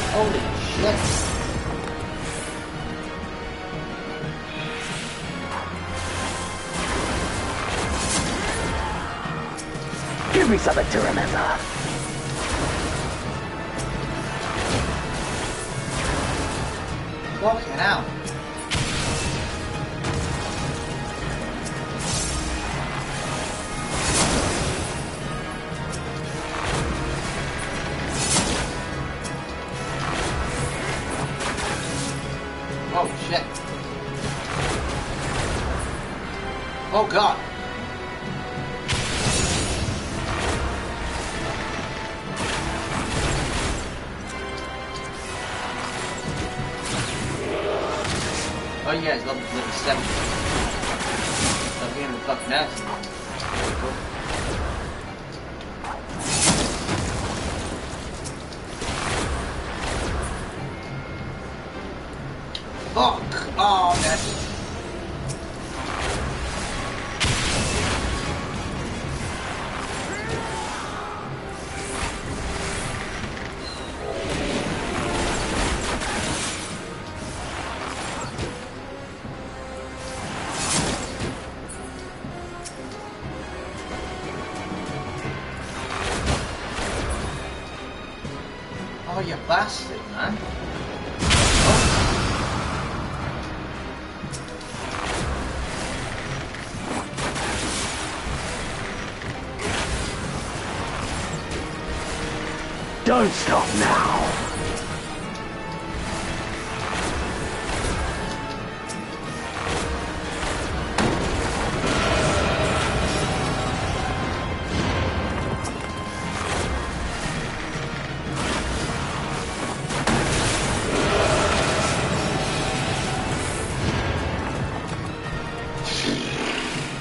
Holy shit. Give me something to remember. Fucking hell. Oh shit. Oh god. Oh yeah, it's level 7. Stop being a fucking ass. Fuck! Oh, that's... Oh, you bastard, man. Don't stop now.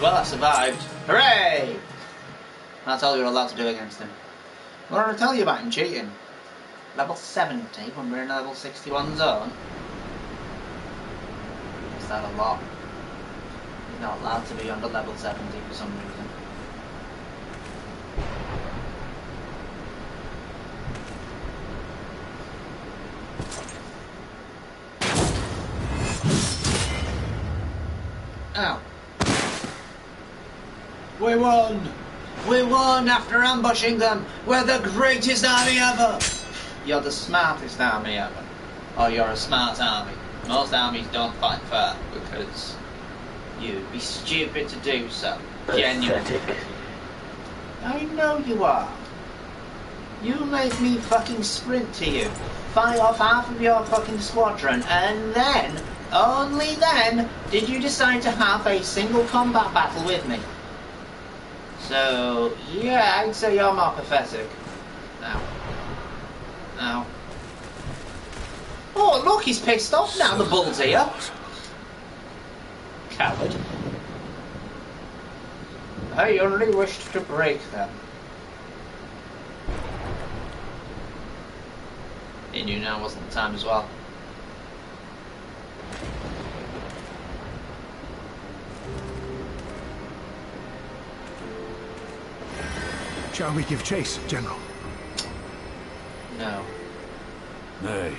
Well, I survived. Hooray! That's all you're allowed to do against him. What did I tell you about him cheating? Level 70 when we're in a level 61 zone? Is that a lot? He's not allowed to be under level 70 for some reason. Ow. We won! We won after ambushing them! We're the greatest army ever! You're the smartest army ever. Oh, you're a smart army. Most armies don't fight fair because you'd be stupid to do so. Genuinely. Pathetic. I know you are. You made me fucking sprint to you, fight off half of your fucking squadron, and then, only then, did you decide to have a single combat battle with me. So, yeah, I'd say you're more pathetic. Now. Now. Oh, look, he's pissed off now, the bull's here. Coward. I only wished to break them. He knew now wasn't the time as well. Shall we give chase, General? No. Nay.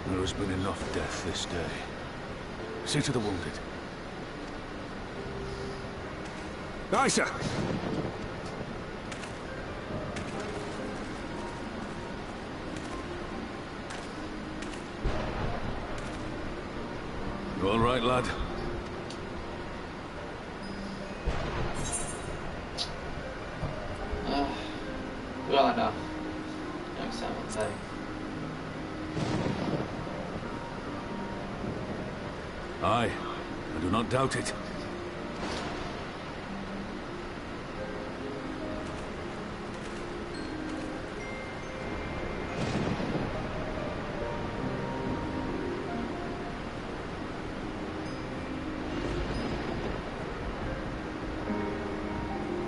There has been enough death this day. See to the wounded. Aye, sir. You all right, lad? Well enough. Next time I'll say. Aye, I do not doubt it.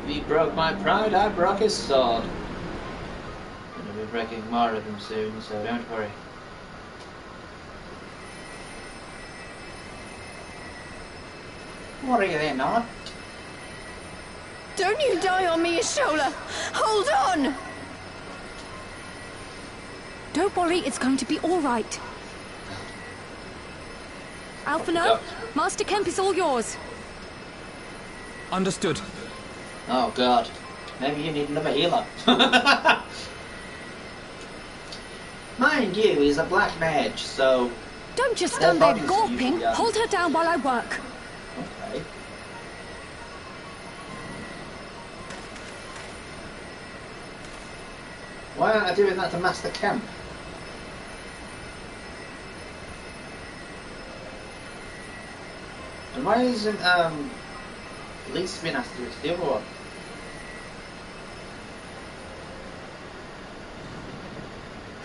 If he broke my pride, I broke his sword. Gonna be breaking more of them soon, so don't worry. What are you there, not? Don't you die on me, Ishola! Hold on! Don't worry, it's going to be all right. Alphino, Master Kemp is all yours. Understood. Oh god. Maybe you need another healer. Mind you, he's a black mage, so... Don't just stand there gawping. Hold her down while I work. Okay. Why aren't I doing that to Master Kemp? And why isn't Lisa being asked to do it to the other one?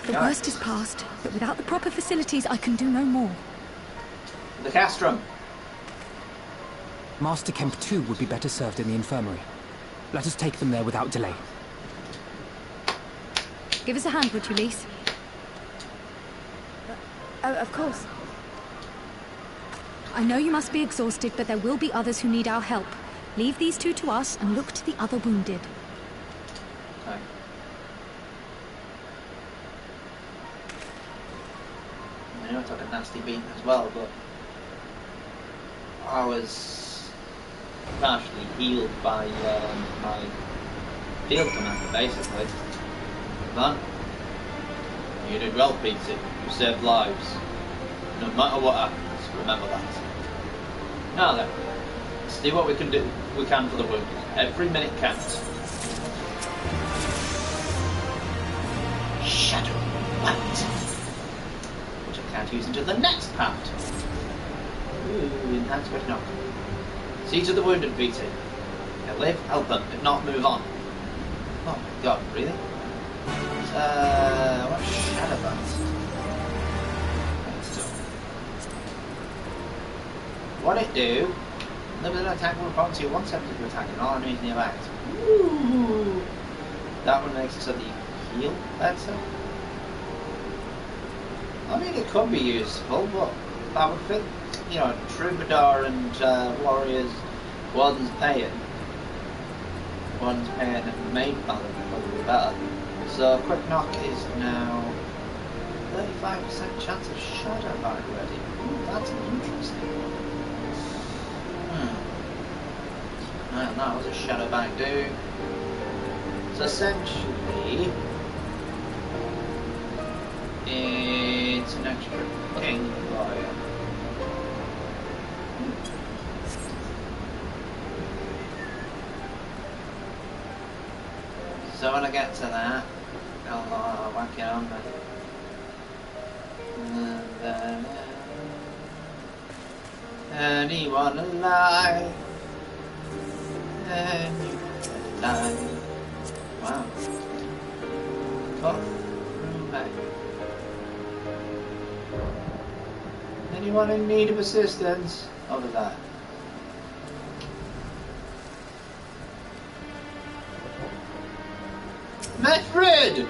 The worst is past, but without the proper facilities, I can do no more. The castrum. Master Kemp too would be better served in the infirmary. Let us take them there without delay. Give us a hand, would you, Lise? Of course. I know you must be exhausted, but there will be others who need our help. Leave these two to us and look to the other wounded. Okay. I know I took a nasty beating as well, but I was partially healed by my field commander, basically. Man, you did well, Peter. You saved lives. No matter what happens, remember that. Now then, let's do what we can do. We can for the wounded. Every minute counts. Shadow Light, which I can't use until the next part. Ooh, enhanced quick knock. See to the wounded, Peter. If live, help them. If not, move on. Oh my god, really? What Shadow Light? What it do? Limited attack will promise you 1 second to attack and all enemies in your back. Ooh. That one makes it so that you heal better. I mean, it could be useful, but that would fit, you know, Troubadour and Warriors, Warden's Paying. Warden's Paying and Maid Paladin would probably be better. So, Quick Knock is now 35% chance of Shadow Bite ready. Ooh, that's an interesting one. Well, that was a Shadow Bite do. So essentially, it's an extra king warrior. So when I get to that, I'll whack it on then. And anyone alive? Anyone alive? Wow. Cut through back. Anyone in need of assistance? Over there. Manfred!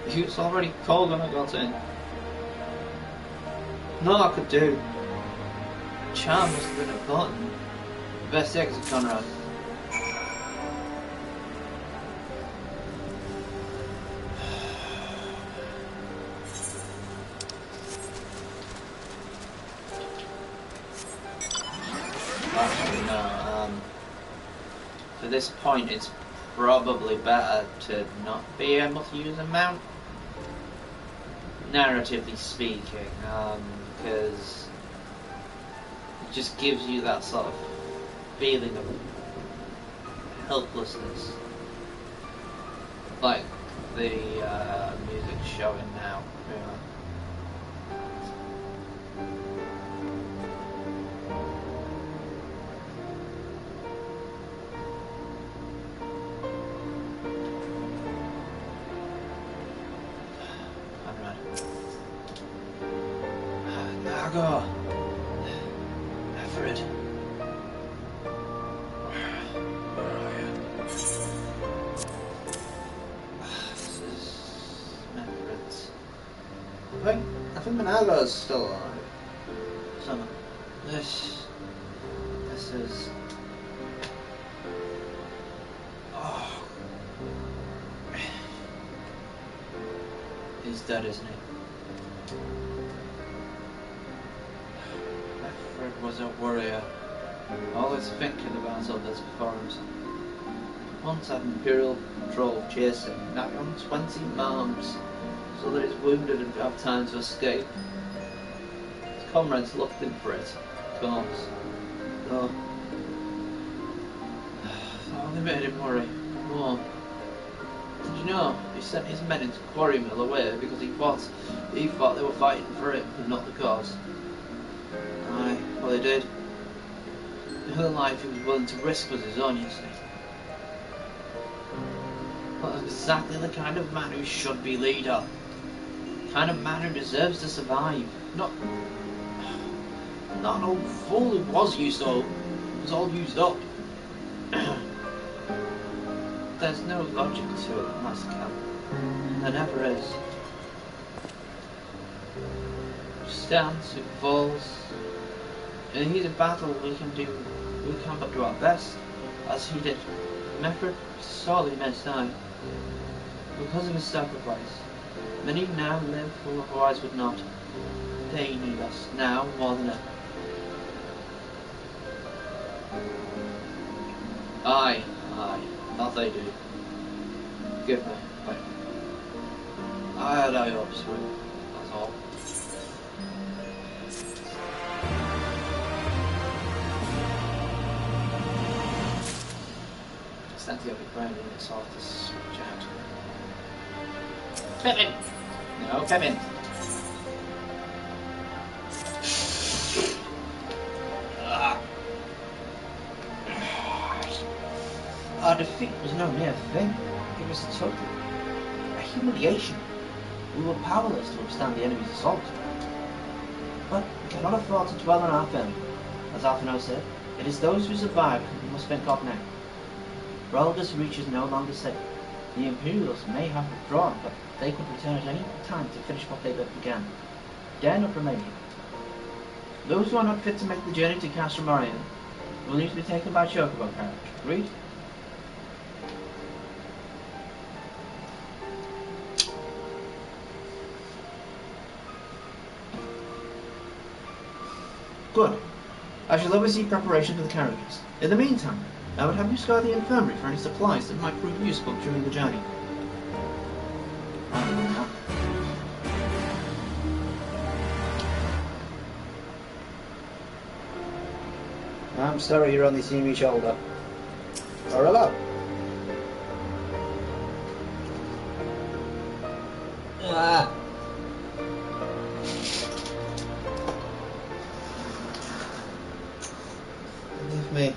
It's already cold when I got in. No, I could do. Charm must have been a button. Best exit, Conrad. Actually, no. For this point, it's probably better to not be able to use a mount. Narratively speaking, because it just gives you that sort of feeling of helplessness, like the music's showing now. Nago! Everett. Where are you? This is Everett's I think Managa's still alive. So this is. Oh. He's dead, isn't he? Fred was a warrior, always thinking about others before himself. Once had Imperial patrol chase him, knock on 20 arms, so that his wounded would have time to escape. His comrades looked in for it, of course. Though that only made him worry more. Did you know he sent his men into Quarry Mill away because he thought they were fighting for him and not the cause? Aye, well they did. The whole life he was willing to risk was his own, you see. Well, exactly the kind of man who should be leader. The kind of man who deserves to survive. Not an old fool who was all used up. There's no logic to it, Master Cap. There never is. He stands, he falls. In heat of battle we can but do our best, as he did. Mefford sorely must die. Because of his sacrifice. Many now live who otherwise would not. They need us now more than ever. Aye, that they do. Give me. Wait. I had high hopes for him, that's all. Stand the other ground and it's hard to switch out. Pippin! No, Pippin! Our defeat was no mere thing. It was a humiliation. We were powerless to withstand the enemy's assault. But we cannot afford to dwell on our failure. As Arthano said, it is those who survive who we must think of now. Rolga's reach is no longer safe. The Imperials may have withdrawn, but they could return at any time to finish what they began. Dare not remain here. Those who are not fit to make the journey to Castro Morian will need to be taken by Chocobo carriage. Agreed? Good. I shall oversee preparation for the carriages. In the meantime, I would have you scour the infirmary for any supplies that might prove useful during the journey. I'm sorry you're only seeing me shoulder. Or hello. Forgive me.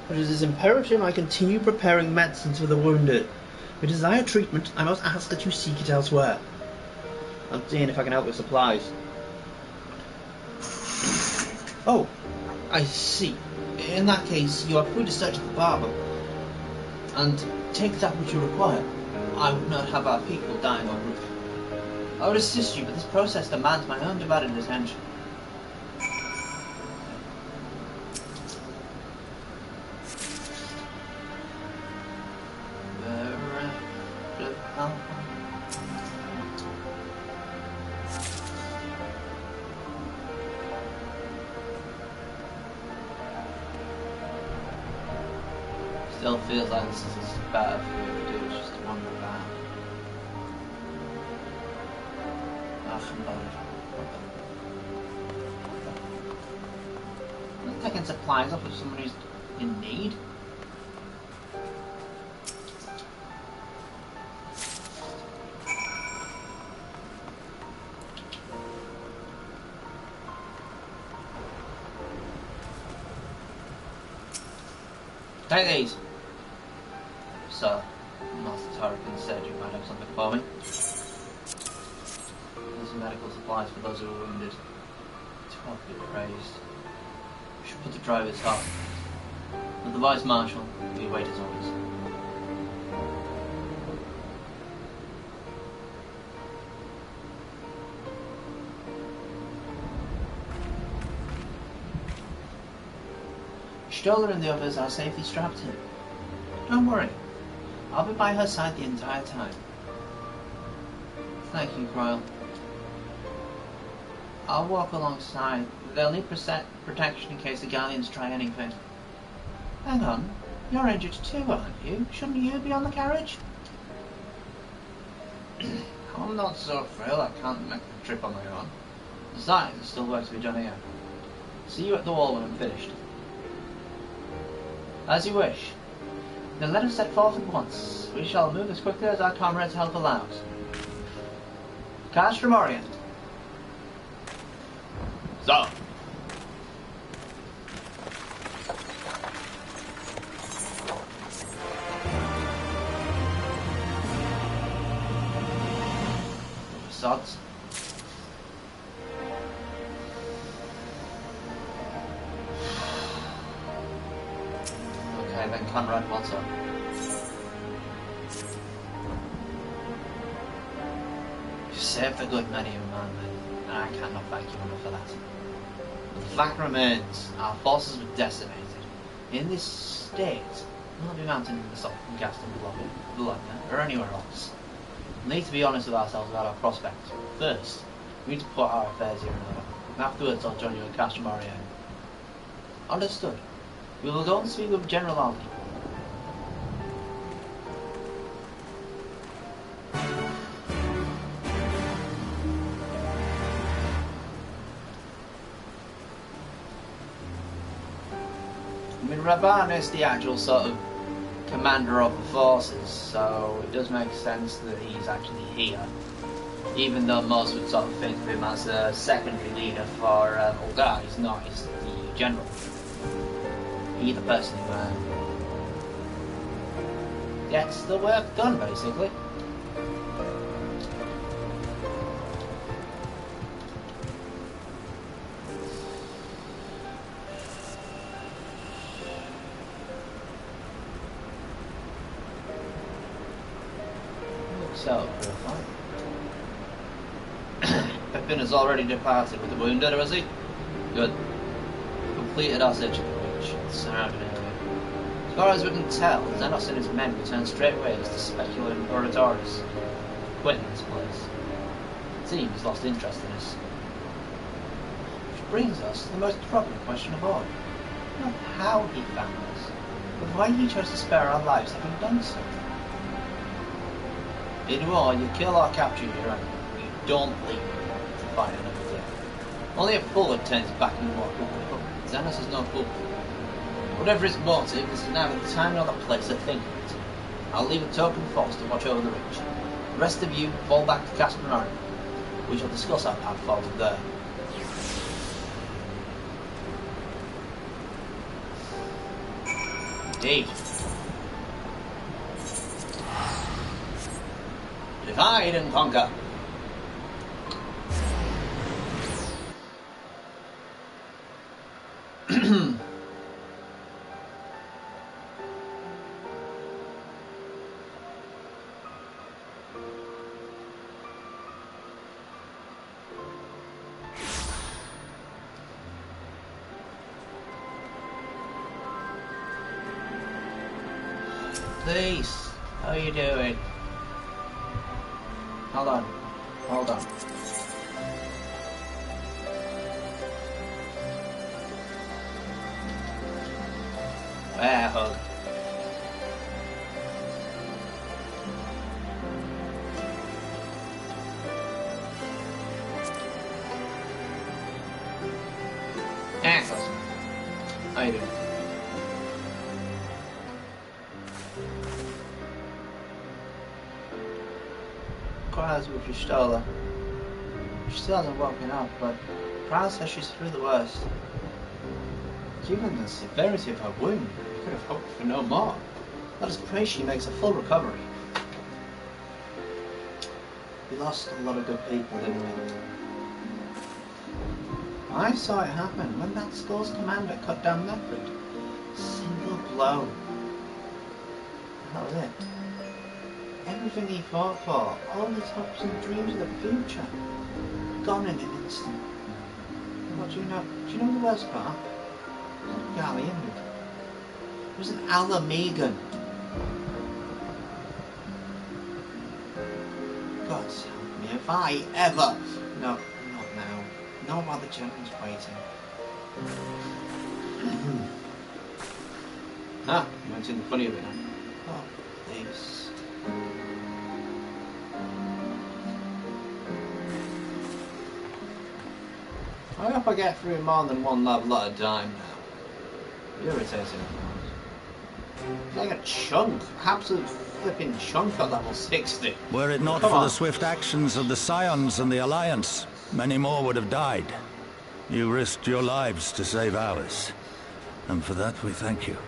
But it is imperative I continue preparing medicines for the wounded. If you desire treatment, I must ask that you seek it elsewhere. I'm seeing if I can help with supplies. Oh, I see. In that case, you are free to search the barber and take that which you require. I would not have our people dying on route. I would assist you, but this process demands my undivided attention. Still feels like this is better for you to do, just to wander about. I'm taking supplies off of someone who's in need. Take these. Sir, Master Tarkin said you might have something for me. There's some medical supplies for those who are wounded. To help be praised. We should put the driver's up. And the Vice Marshal, we wait as always. Stoller and the others are safely strapped in. Don't worry. I'll be by her side the entire time. Thank you, Croyle. I'll walk alongside. They'll need protection in case the galleons try anything. Hang on. You're injured too, aren't you? Shouldn't you be on the carriage? I'm not so frail I can't make the trip on my own. Besides, there's still work to be done here. See you at the wall when I'm finished. As you wish. Then let us set forth at once. We shall move as quickly as our comrades' health allows. Cast from Orient. So. Sods. Okay, then Conrad, what's up? You saved a good many of man, and I cannot thank you enough for that. But the fact remains, our forces were decimated. In this state, we'll be mounted in the south and cast in Bologna, or anywhere else. We need to be honest with ourselves about our prospects. First, we need to put our affairs here in order. Afterwards, I'll join you at Castro Mariano. Understood. We will go and speak with General Aldi. I mean, Rabban is the actual sort of commander of the forces, so it does make sense that he's actually here. Even though most would sort of think of him as a secondary leader for Ulgar, he's not, he's the general. He's the person who gets the work done, basically. So, Pippin has already departed with the wounded, has he? Good. Completed our search of the beach, the surrounding area. As far as we can tell, Xenos and his men returned straight away as the speculative Oratoris, quitting this place. It seems he's lost interest in us. Which brings us to the most troubling question of all. Not how he found us, but why he chose to spare our lives having done so. In war, you kill or capture your enemy. You don't leave to fight another day. Only a fool would turn his back and walk away, but Xenos is no fool. Whatever his motive, this is neither the time nor the place to think of it. I'll leave a token force to watch over the reach. The rest of you fall back to Caspanari. We shall discuss our path forward there. Indeed. Divide and conquer. Please, how are you doing? Hold on. Hold on. Bear hug. Excellent. How you doing? As with Stoller. She still hasn't woken up, but Prowl says she's through the worst. Given the severity of her wound, we could have hoped for no more. Let us pray she makes a full recovery. We lost a lot of good people, didn't we? I saw it happen when that school's commander cut down Method. Single blow. That was it. Everything he fought for, all his hopes and dreams of the future, gone in an instant. What do you know? Do you know the worst part? Not Galleon. It was an Alamegan. God help me, if I ever... No, not now. Not while the general's waiting. Ah, you went in the funny of it now. Oh, please. I hope I get through more than one level at a time now. Irritating. Like a chunk. Absolute flipping chunk at level 60. Were it not for the swift actions of the Scions and the Alliance, many more would have died. You risked your lives to save ours. And for that we thank you.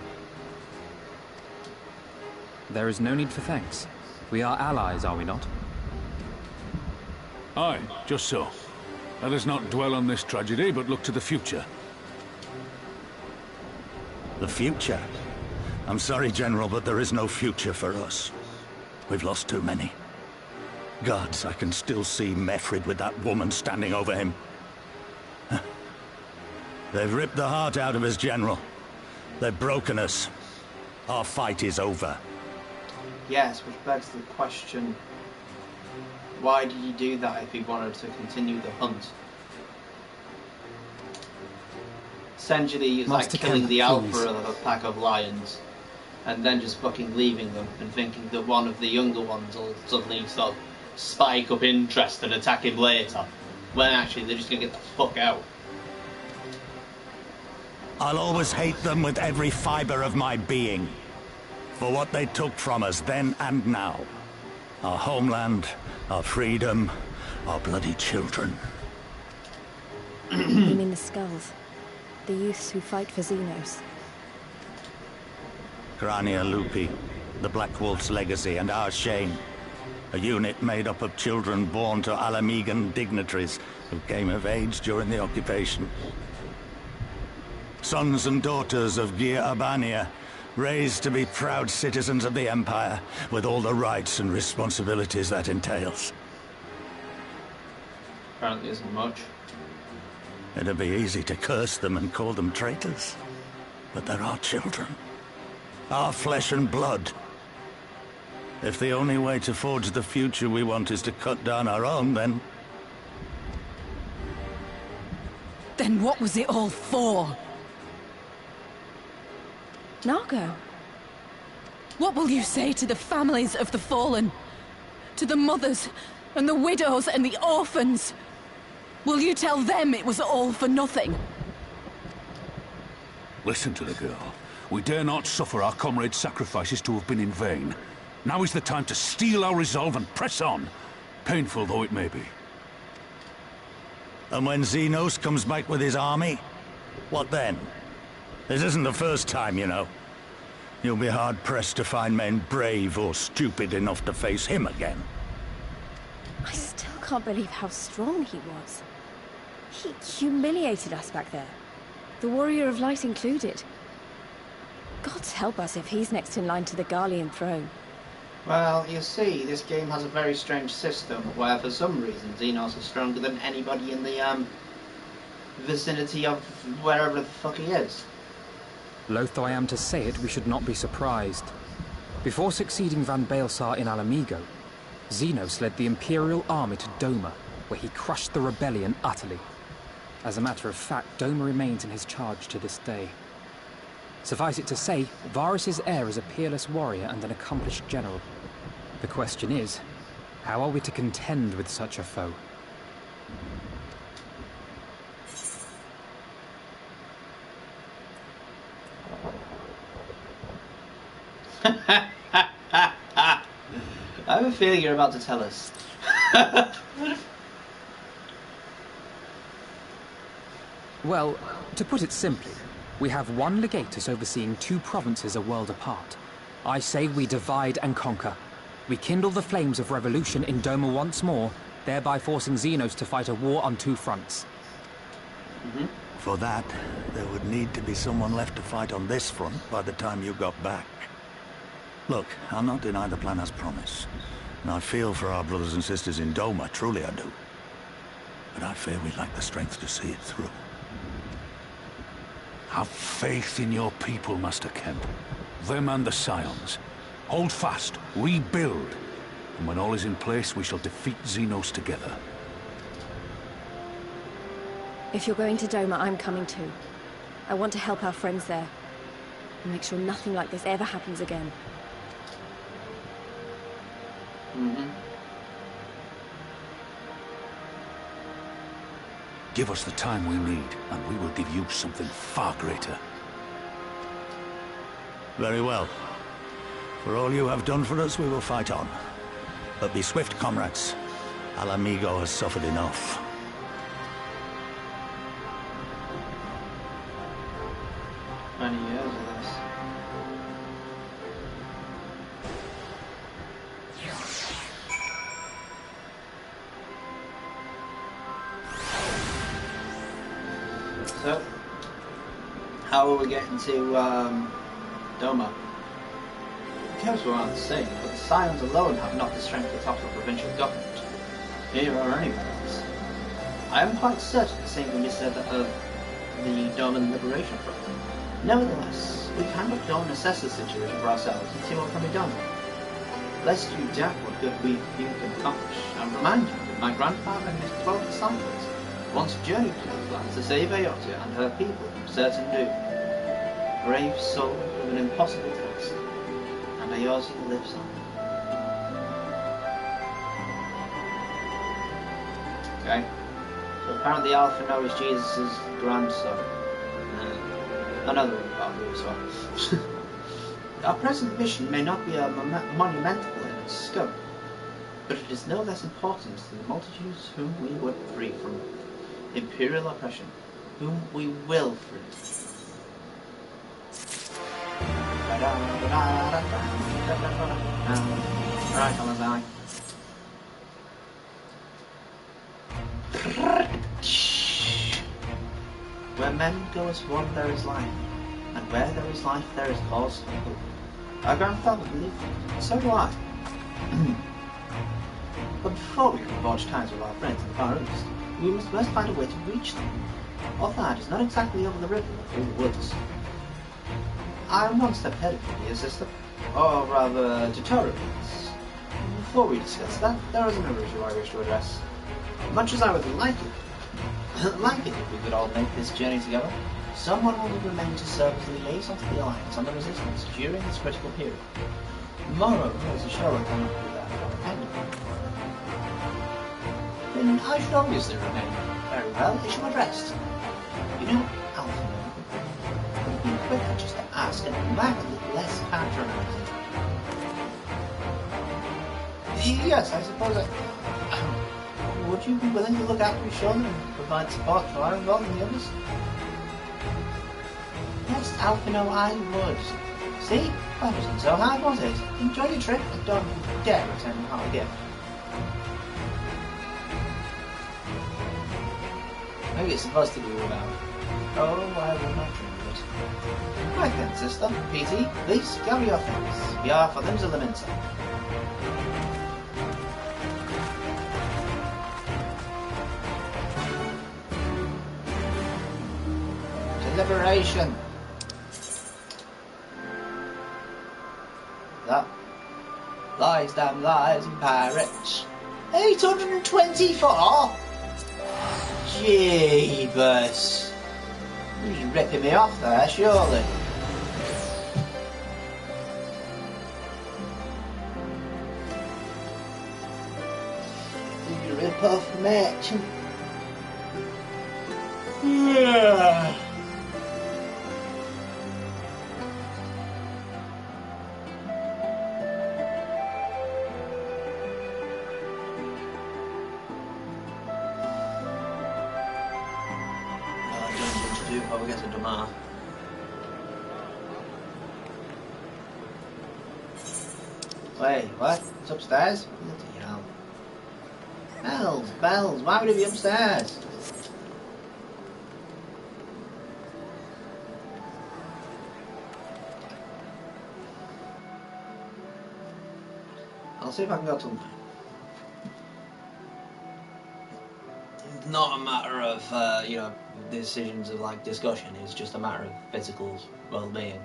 There is no need for thanks. We are allies, are we not? Aye, just so. Let us not dwell on this tragedy, but look to the future. The future? I'm sorry, General, but there is no future for us. We've lost too many. Gods, I can still see Mefrid with that woman standing over him. They've ripped the heart out of us, General. They've broken us. Our fight is over. Yes, which begs the question, why did he do that if he wanted to continue the hunt? Essentially, he's like killing the alpha of a pack of lions, and then just fucking leaving them, and thinking that one of the younger ones will suddenly sort of spike up interest and attack him later, when actually they're just gonna get the fuck out. I'll always hate them with every fibre of my being. For what they took from us then and now. Our homeland, our freedom, our bloody children. You mean the skulls? The youths who fight for Xenos? Grania Lupi, the Black Wolf's legacy and our shame. A unit made up of children born to Alamegan dignitaries who came of age during the occupation. Sons and daughters of Gir Abania, raised to be proud citizens of the Empire, with all the rights and responsibilities that entails. Apparently isn't much. It'd be easy to curse them and call them traitors. But they're our children. Our flesh and blood. If the only way to forge the future we want is to cut down our own, then... Then what was it all for? Nargo? What will you say to the families of the fallen? To the mothers, and the widows, and the orphans? Will you tell them it was all for nothing? Listen to the girl. We dare not suffer our comrades' sacrifices to have been in vain. Now is the time to steel our resolve and press on, painful though it may be. And when Xenos comes back with his army, what then? This isn't the first time, you know. You'll be hard-pressed to find men brave or stupid enough to face him again. I still can't believe how strong he was. He humiliated us back there. The Warrior of Light included. God help us if he's next in line to the Garlean throne. Well, you see, this game has a very strange system where, for some reason, Xenos is stronger than anybody in the vicinity of wherever the fuck he is. Loath though I am to say it, we should not be surprised. Before succeeding Van Baelsar in Alamigo, Xenos led the Imperial army to Doma, where he crushed the rebellion utterly. As a matter of fact, Doma remains in his charge to this day. Suffice it to say, Varys' heir is a peerless warrior and an accomplished general. The question is, how are we to contend with such a foe? I have a feeling you're about to tell us. Well, to put it simply, we have one legatus overseeing two provinces a world apart. I say we divide and conquer. We kindle the flames of revolution in Doma once more, thereby forcing Xenos to fight a war on two fronts. For that, there would need to be someone left to fight on this front by the time you got back. Look, I'll not deny the plan as promised. And I feel for our brothers and sisters in Doma, truly I do. But I fear we lack the strength to see it through. Have faith in your people, Master Kemp. Them and the Scions. Hold fast, rebuild. And when all is in place, we shall defeat Xenos together. If you're going to Doma, I'm coming too. I want to help our friends there. And make sure nothing like this ever happens again. Give us the time we need, and we will give you something far greater. Very well. For all you have done for us, we will fight on. But be swift, comrades. Alamigo has suffered enough. Many years of this. So, how are we getting to Doma? The camps were around the same, but the Scions alone have not the strength to topple the provincial government, here or anywhere else. I am quite certain the same can be said of the Doman Liberation Front. Nevertheless, we cannot go and assess the situation for ourselves and see what can be done. Lest you doubt what good you can accomplish, I remind you that my grandfather and his 12 disciples once journeyed to those lands to save Aotia and her people from certain doom. Brave soul of an impossible task, and Aotia lives on. Okay, so apparently Alpha Noah is Jesus' grandson. Another one as well. Our present mission may not be a monumental in its scope, but it is no less important than the multitudes whom we would free from imperial oppression, whom we will free. Right, Alazai. Where men go as one, there is life, and where there is life, there is cause for hope. Our grandfather believed it, and so do I. But before we can forge ties with our friends in the Far East, we must first find a way to reach them. Our that is not exactly over the river or through the woods. I am one step ahead of you, dear sister, or rather, tutorials. Before we discuss that, there is another issue I wish to address. Much as I would like it if we could all make this journey together, someone will remain to serve as liaison to the Alliance and the Resistance during this critical period. Moreover, as a show, I cannot do that independently. Then I should obviously remain. Very well, issue addressed. You know, Alpha, it would be quicker just to ask and act a little less patronizing. Yes, I suppose would you be willing to look after your shoulder and provide support for our involvement in the others? Yes, Alphino, I would. See? That wasn't so hard, was it? Enjoy your trip and don't you dare return your heart gift. Maybe it's supposed to be without. Oh, I will not dream of it. Right then, sister. PT, please gather your things. We are for them to Liminsa. Liberation. That lies, damn lies and pirates. 824? Jeebus. You're ripping me off there, surely. Did you rip off merchant? Yeah. Before we get to Damar. Wait, what? It's upstairs? Bloody hell. Bells, why would it be upstairs? I'll see if I can go to them. not a matter of, you know, decisions of like discussion. It's just a matter of physical well-being.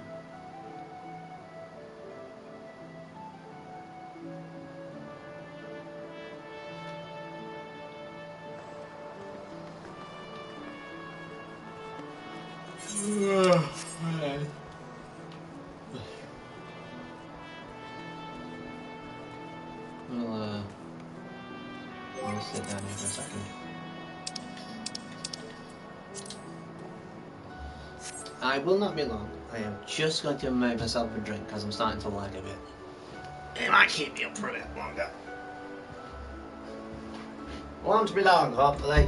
I'll sit down here for a second. I will not be long. I am just going to make myself a drink because I'm starting to lag a bit. It might keep me up for a bit longer. Won't be long, hopefully.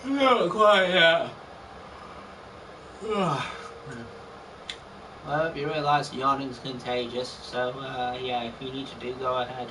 Not quite yet. Well, you realise yawning's contagious, so yeah, if you need to do, go ahead.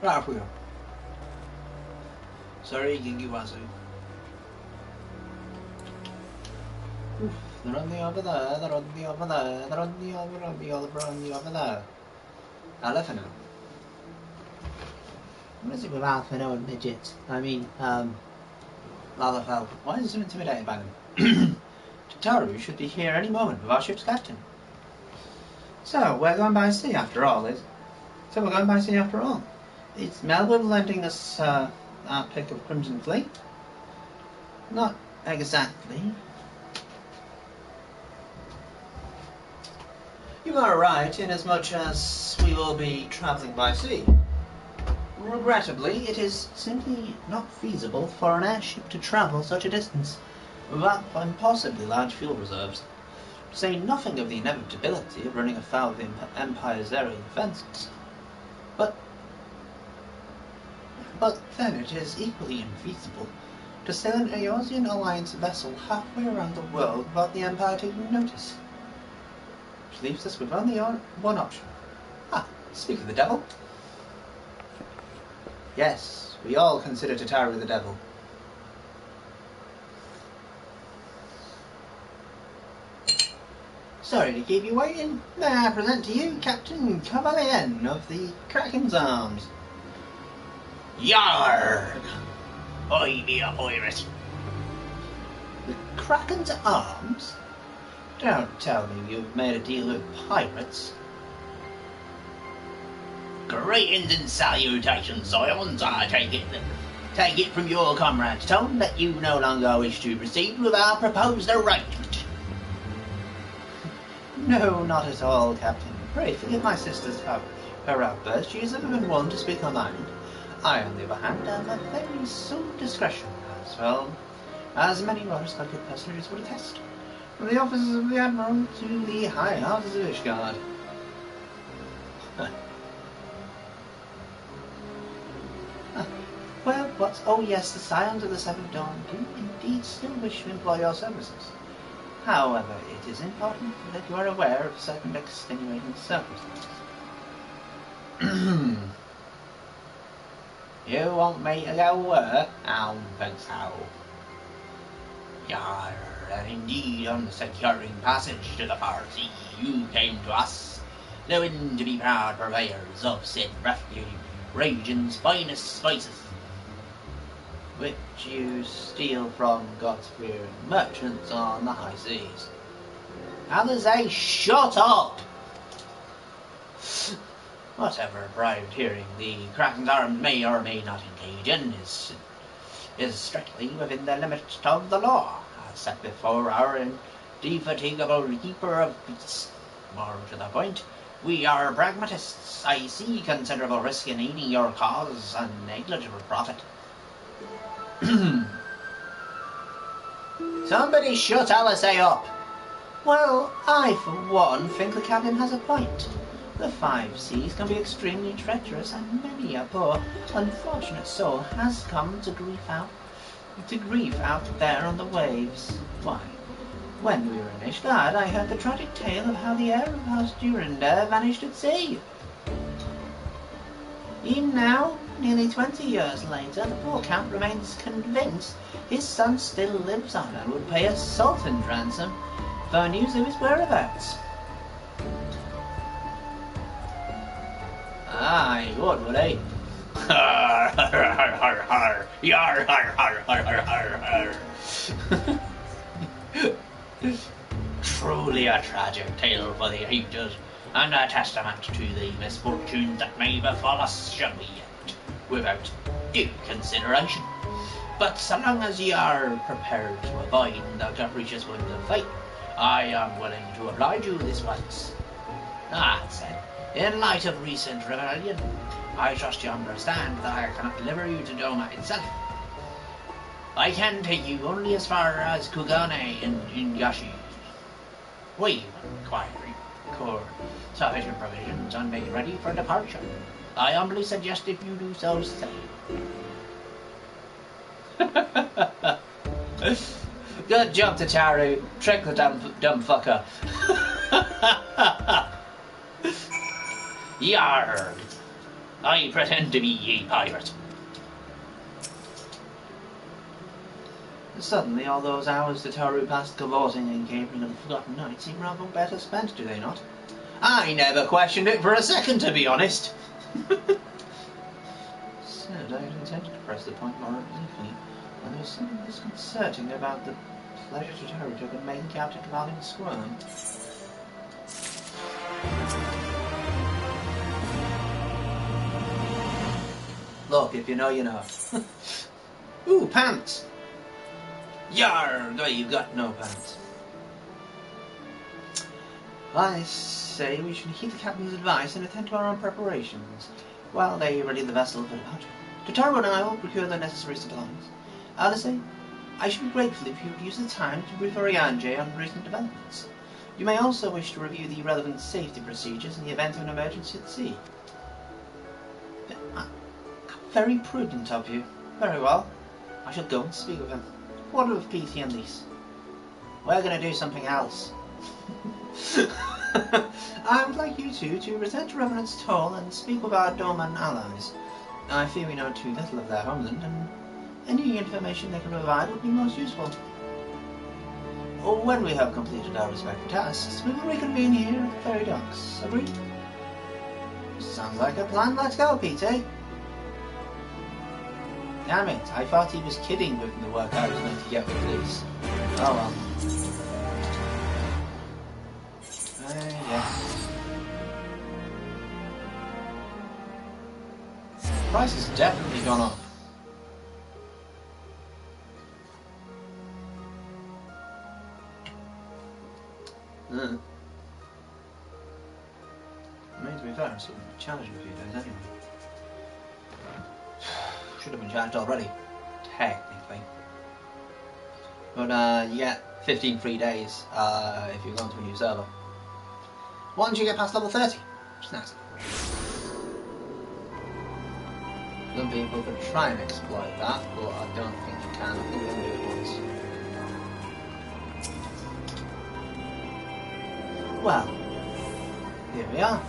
Right, off we go. Sorry, Gingy Wazoo. They're on the over there, they're on the over there, they're on the over there. Alpha What is it with Alpha and midgets? I mean, Lalafell. Why is he so intimidated by them? Tataru should be here any moment with our ship's captain. So, we're going by sea after all, is... So we're going by sea after all. Is Melbourne lending us, our pick of Crimson Fleet? Not exactly. You are right, inasmuch as we will be travelling by sea. Regrettably, it is simply not feasible for an airship to travel such a distance without impossibly large fuel reserves, to say nothing of the inevitability of running afoul of the Empire's aerial defences. But then it is equally infeasible to sail an Eosian Alliance vessel halfway around the world without the Empire taking notice. Which leaves us with only one option. Speak of the devil. Yes, we all consider Tataru the devil. Sorry to keep you waiting. May I present to you Captain Cavalier of the Kraken's Arms. Yarg! I be a pirate. The Kraken's Arms? Don't tell me you've made a deal with pirates. Greetings and salutations, Scions. I take it from your comrade's tone that you no longer wish to proceed with our proposed arrangement. No, not at all, Captain. Pray forgive my sister's her outburst. She has never been one to speak her mind. I, on the other hand, am a very sole discretion, as well as many well-respected personages would attest, from the officers of the Admiral to the High Officers of Ishgard. Well, what? Oh yes, the Scions of the Seventh Dawn do indeed still wish to employ your services. However, it is important that you are aware of certain extenuating circumstances. You want me to go where? I don't think so. Yar, and indeed on securing passage to the far sea, you came to us, knowing to be proud purveyors of said region's finest spices, which you steal from God-fearing merchants on the high seas. Others say, shut up! Whatever privateering the Kraken's Arms may or may not engage in is strictly within the limits of the law, as set before our indefatigable keeper of peace. More to the point, we are pragmatists. I see considerable risk in aiding your cause and negligible profit. Somebody shut Alisay up! Well, I for one think the captain has a point. The five seas can be extremely treacherous, and many a poor, unfortunate soul has come to grief out there on the waves. Why, when we were in Ishgard, I heard the tragic tale of how the heir of House Durender vanished at sea. Even now, nearly 20 years later, the poor Count remains convinced his son still lives on and would pay a sultan's ransom for news of his whereabouts. He would he? Har, har, har, har, har. Yar, har, har, har, har, har. Truly a tragic tale for the ages, and a testament to the misfortunes that may befall us shall we yet, without due consideration. But so long as ye are prepared to avoid the capricious whims of fate, I am willing to oblige you this once. Said, in light of recent rebellion, I trust you understand that I cannot deliver you to Doma itself. I can take you only as far as Kugane in Ingashi. We will require sufficient provisions and be ready for departure. I humbly suggest if you do so say. Good job, Tataru. Trick the dumb fucker. Yarg! I pretend to be a pirate. Suddenly, all those hours Tataru passed cavorting and capering of the forgotten night seem rather better spent, do they not? I never questioned it for a second, to be honest. Said I had intended to press the point more obliquely, and there was something disconcerting about the pleasure Tataru took in making Captain Cavalier squirm. Look, if you know, you know. Ooh, pants! Yar! No, you got no pants. I say we should heed the captain's advice and attend to our own preparations while they ready the vessel for departure. Totaro and I will procure the necessary supplies. Alice, I should be grateful if you would use the time to brief Oriange on recent developments. You may also wish to review the relevant safety procedures in the event of an emergency at sea. Very prudent of you. Very well. I shall go and speak with him. What of Petey and Lise? We're going to do something else. I would like you two to return to Revenant's Toll and speak with our Dorman allies. I fear we know too little of their homeland, and any information they can provide would be most useful. When we have completed our respective tasks, we will reconvene here at the ferry docks. Agreed? Sounds like a plan. Let's go, Petey. Damn it, I thought he was kidding with the work I was going to get with Lise. Oh well. Yeah. The price has definitely gone up. I mean, to be fair, I'm sort of challenged with a few days anyway. Should have been charged already, technically. But you get 15 free days if you're going to a new server. Once you get past level 30, which is nice. Some people could try and exploit that, but I don't think you can. I think you can do it once. Well, here we are.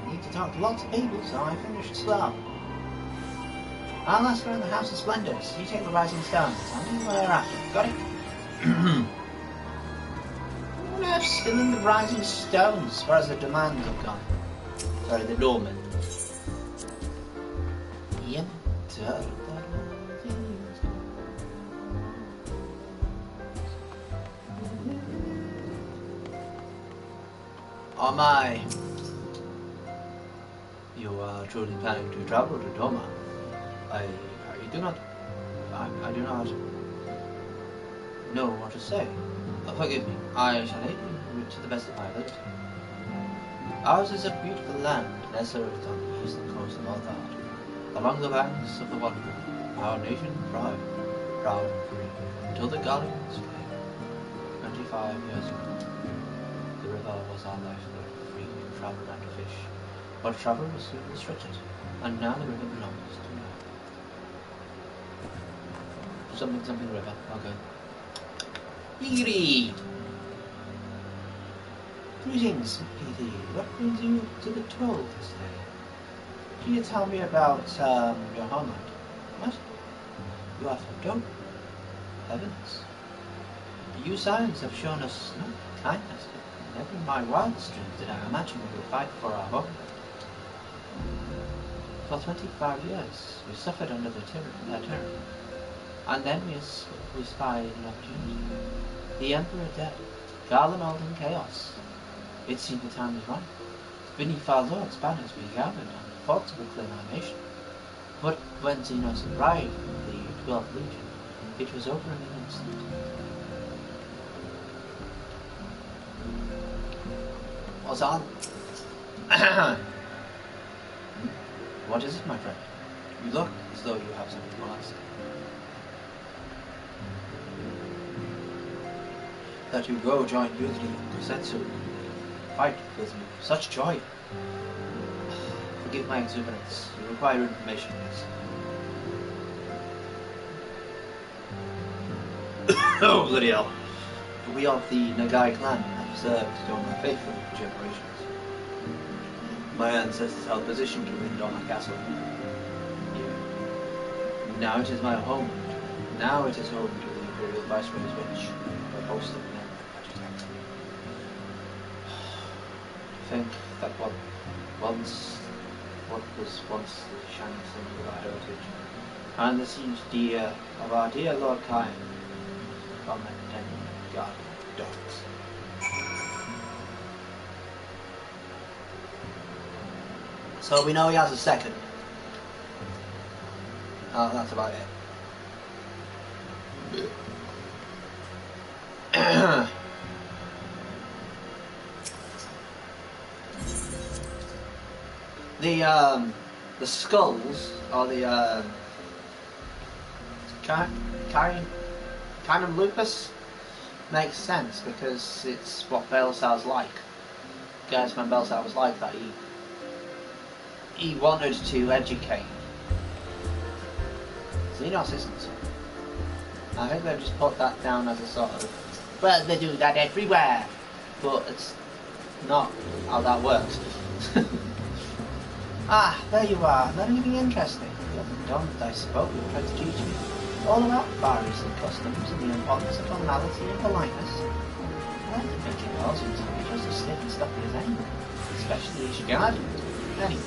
We need to talk to lots of people, so I finished slow. I'll ask around the House of Splendors. You take the Rising Stones. I'll do where you're after. Got it? What on earth's still in the Rising Stones as far as the demands have gone? Sorry, the doorman. Yep. Oh my. You are truly planning to travel to Doma? I do not know what to say. Forgive me. I shall aid you to the best of my ability. Ours is a beautiful land, nestled on the eastern coast of Althard, along the banks of the Water. Our nation proud and free, until the galleons came. 25 years ago, the river was our lifeblood, free to travel and to fish. But travel was soon restricted, and now the river belongs to me. Something river, okay. Yiri! Greetings, Petey. What brings you to the toll this day? Can you tell me about your homeland? What? You are from Dome? Heavens. You Scions have shown us no kindness. Never in my wildest dreams did I imagine we would fight for our home. For 25 years, we suffered under their tyranny. And then we spied an opportunity. The Emperor dead, Garland in chaos. It seemed the time was right. Beneath our Lord's banners we gathered and fought to reclaim our nation. But when Xenos arrived with the 12th Legion, it was over in an instant. What's on? What is it, my friend? You look as though you have something to ask. That you go join Yuzuri and Kusetsu and fight fills me with such joy. Forgive my exuberance. You require information, yes. Oh, bloody hell. We of the Nagai clan have served Doma faithfully for generations. My ancestors held position to win Doma Castle. Now it is my home. Now it is home to the Imperial Viceroy's bench, where most of them are agitated. To think that what was once the shining symbol of our heritage, and the siege dear of our dear Lord Kain, come and tend guard dogs. So we know he has a second. That's about it. The skulls are the kind of lupus makes sense because it's what Baelsar's like. Guys, when Baelsar was like that, he wanted to educate. Xenos isn't. I think they've just put that down as a sort of, well, they do that everywhere, but it's not how that works. Ah, there you are. Anything interesting? You haven't done what I spoke. You tried to teach me. It's all about values and customs and the importance of formality and politeness. I like to think it was until you're just as stiff and stuffy as anyone, especially as your guardian. Anyway,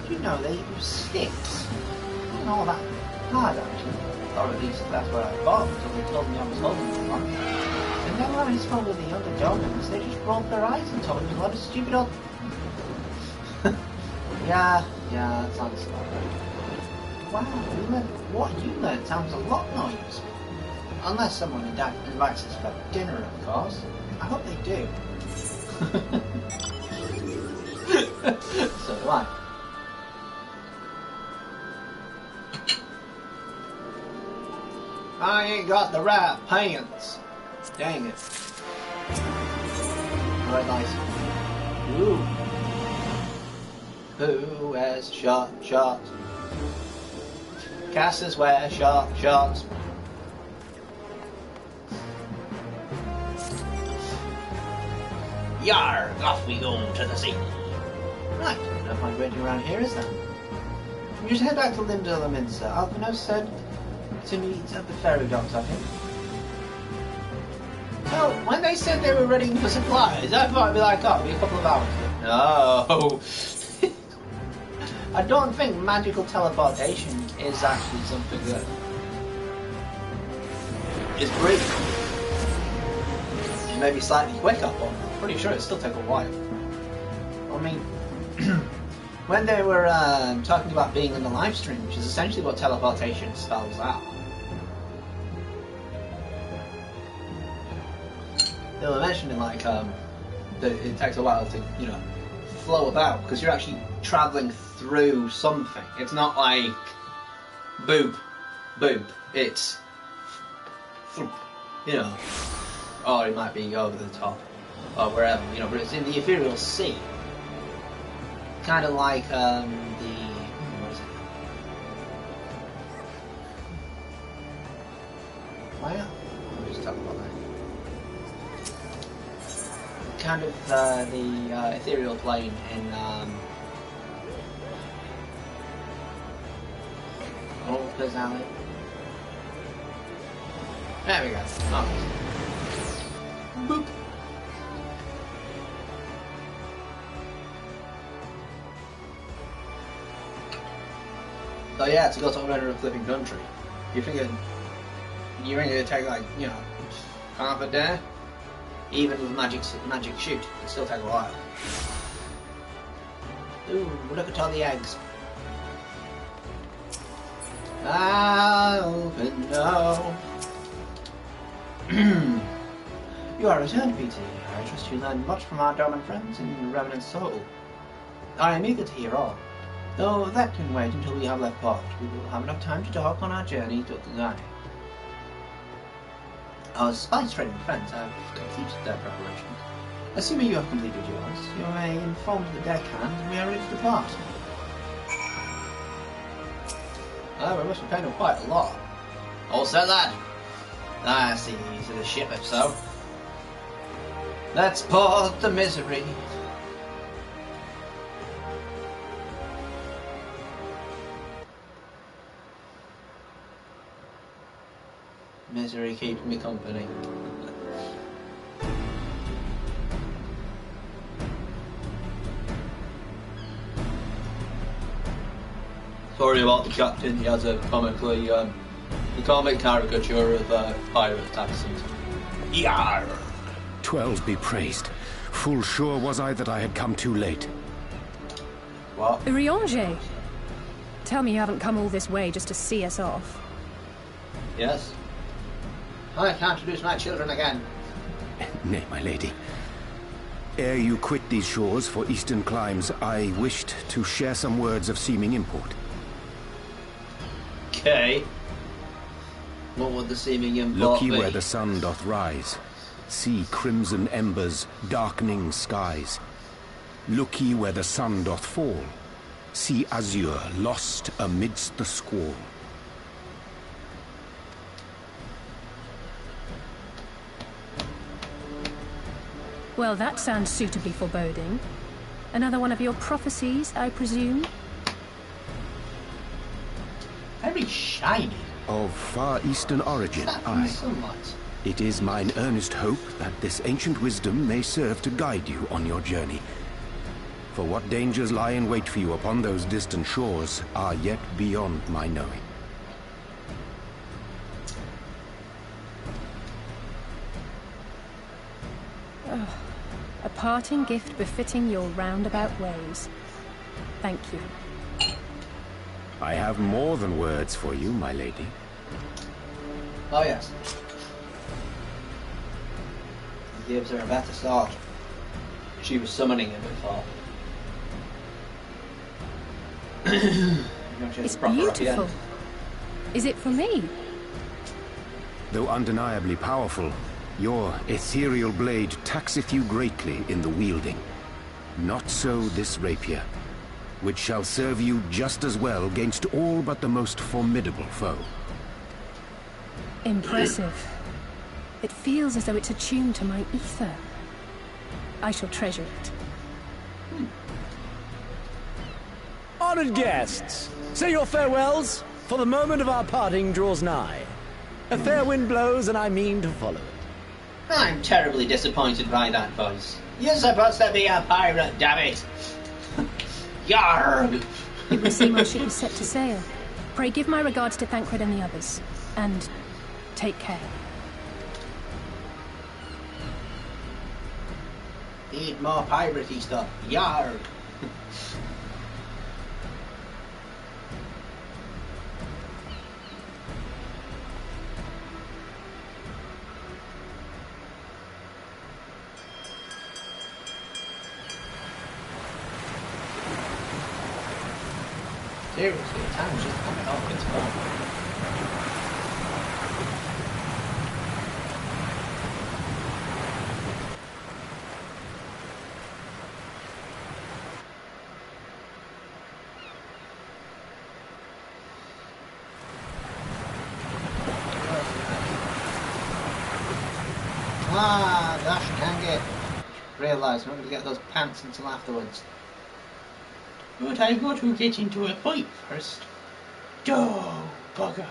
do you know they use sticks? And all that hard, actually. Or at least that's what I thought until they told me I was holding them wrong. And then when I spoke with the younger Domans, they just rolled their eyes and told me to let a stupid old... Yeah, that sounds about right. Wow, what you learned sounds a lot more useful. Unless someone invites us for dinner, of course. I hope they do. So do I. I ain't got the right pants. Dang it. Alright, nice. Ooh. Who wears short shorts? Casters wear short shorts. Yar, off we go to the sea. Right, no point waiting around here, is there? We just head back to Lindale Minster. Alpino said to meet at the ferry docks, I think. Well, when they said they were ready for supplies, I thought it'd be like, oh, it'll be a couple of hours. No. I don't think magical teleportation is actually something that is great. It may be slightly quicker, but I'm pretty sure it still take a while. I mean, when they were talking about being in the live stream, which is essentially what teleportation spells out, they were mentioning like that it takes a while to, you know, flow about because you're actually traveling through something. It's not like boop, boop. It's thump, you know, or it might be over the top or wherever, you know. But it's in the ethereal sea, kind of like what is it? Why not? I'll just talk about that. Kind of the ethereal plane in Opus Alley. There we go. Oh. Boop. So yeah, to go to another flipping country, you're thinking it'd take like, you know, half a day? Even with magic shoot, it'd still take a while. Ooh, look at all the eggs. Open now. You are returned, PT. I trust you learned much from our dormant friends in Revenant Soul. I am eager to hear all. Though that can wait until we have left port. We will have enough time to talk on our journey to Kagane. Our spice trading friends have completed their preparations. Assuming you have completed yours, you may inform the deckhand and we are ready to depart. Oh, we must be paying them quite a lot. All set, lad. That's the ease of the ship, if so. Let's port the misery. Misery keeps me company. Sorry about the captain, he has a comic caricature of pirate accent. Yarr! 12 be praised. Full sure was I that I had come too late. What? Urianger! Tell me you haven't come all this way just to see us off. Yes. I can't introduce my children again. Nay, my lady. Ere you quit these shores for eastern climes, I wished to share some words of seeming import. Okay. What would the seeming import Look ye be? where the sun doth rise. See crimson embers, darkening skies. Look ye where the sun doth fall. See azure lost amidst the squall. Well, that sounds suitably foreboding. Another one of your prophecies, I presume? Very shiny. Of far eastern origin, aye. Somewhat. It is mine earnest hope that this ancient wisdom may serve to guide you on your journey. For what dangers lie in wait for you upon those distant shores are yet beyond my knowing. A parting gift befitting your roundabout ways. Thank you. I have more than words for you, my lady. Oh yes. He gives her a better start. She was summoning him before. It's beautiful. Is it for me? Though undeniably powerful, your ethereal blade taxeth you greatly in the wielding. Not so this rapier, which shall serve you just as well against all but the most formidable foe. Impressive. It feels as though it's attuned to my ether. I shall treasure it. Honored guests, say your farewells, for the moment of our parting draws nigh. A fair wind blows, and I mean to follow it. I'm terribly disappointed by that voice. You're supposed to be a pirate, damn it! Yarg! It would seem our ship is set to sail. Pray give my regards to Thancred and the others. And take care. Need more piratey stuff. Yarg! Seriously, time's just coming up, it's fun. Ah, Dash can get. Realise I'm not going to get those pants until afterwards. But I got to get into a fight first. Oh, bugger.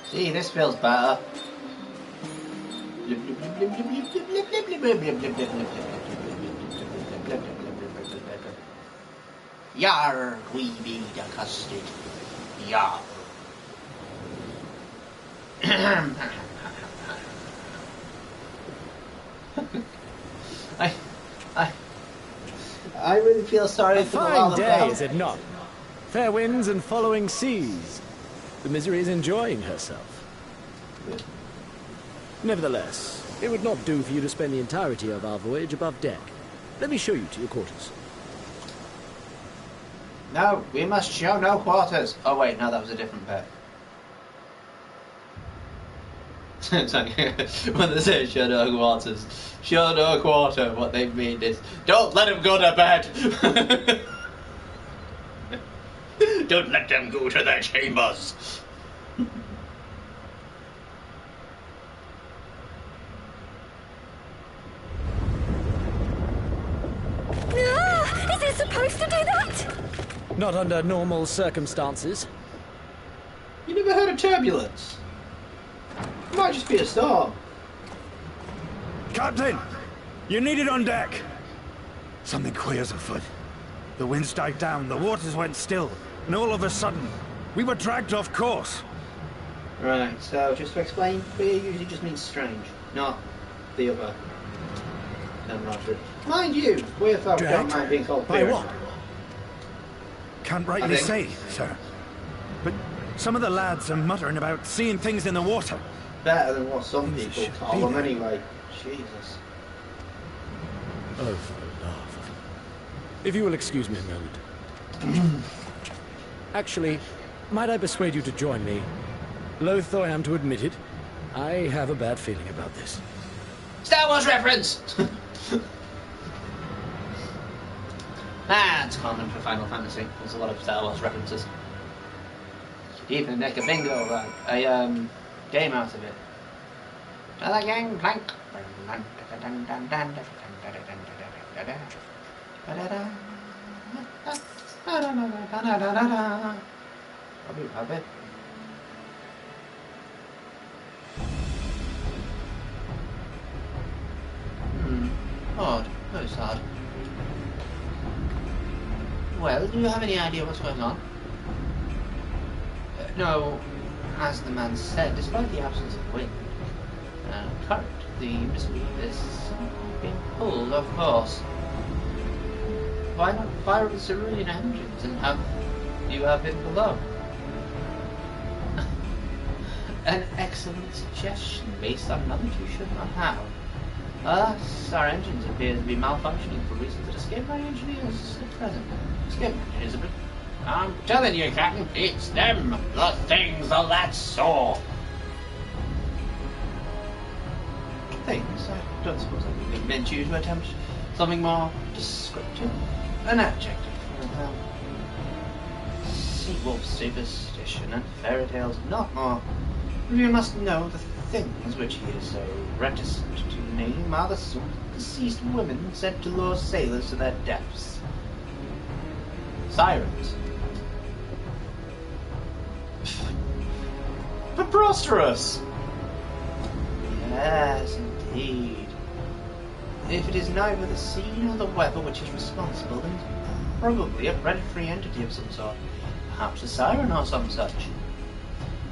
See, this feels better. Yar, we be accosted. Yar. I really feel sorry for the fine day, is it not? Fair winds and following seas. The Misery is enjoying herself. Good. Nevertheless, it would not do for you to spend the entirety of our voyage above deck. Let me show you to your quarters. No, we must show no quarters. Oh wait, no, that was a different bit. It's like, when they say show no quarters, show no quarter, what they mean is, don't let him go to bed! Don't let them go to their chambers. Is it supposed to do that? Not under normal circumstances. You never heard of turbulence? It might just be a storm. Captain! You need it on deck! Something queer's afoot. The winds died down, the waters went still, and all of a sudden, we were dragged off course. Right, so just to explain, queer usually just means strange. not the other Roger. Mind you, we folk don't mind being called By beer. what? Can't rightly say, sir. But some of the lads are muttering about seeing things in the water. Better than what some people call them anyway. Jesus. Oh, for love of... If you will excuse me a moment. Actually, might I persuade you to join me? Loath though I am to admit it, I have a bad feeling about this. Star Wars reference! It's common for Final Fantasy. There's a lot of Star Wars references. You could even make a bingo, like a game out of it. Another gangplank. I'll be right back. Odd. Most odd. Well, do you have any idea what's going on? No, as the man said, despite the absence of wind and current, the mystery is being pulled off course. Why not fire the cerulean engines and have you have him below? An excellent suggestion based on knowledge you should not have. Alas, our engines appear to be malfunctioning for reasons that escape my engineers at present. Escape my engineers a bit. I'm telling you, Captain, it's them, the things the lads saw. Things? I don't suppose I would convince you to attempt something more descriptive. An adjective for them. Sea-wolf superstition and fairy tales, not more. You must know the things which he is so reticent to name are the sort of deceased women said to lure sailors to their deaths. Sirens. Preposterous! Yes, indeed. If it is neither the sea nor the weather which is responsible, then it's probably a predatory entity of some sort. Perhaps a siren or some such.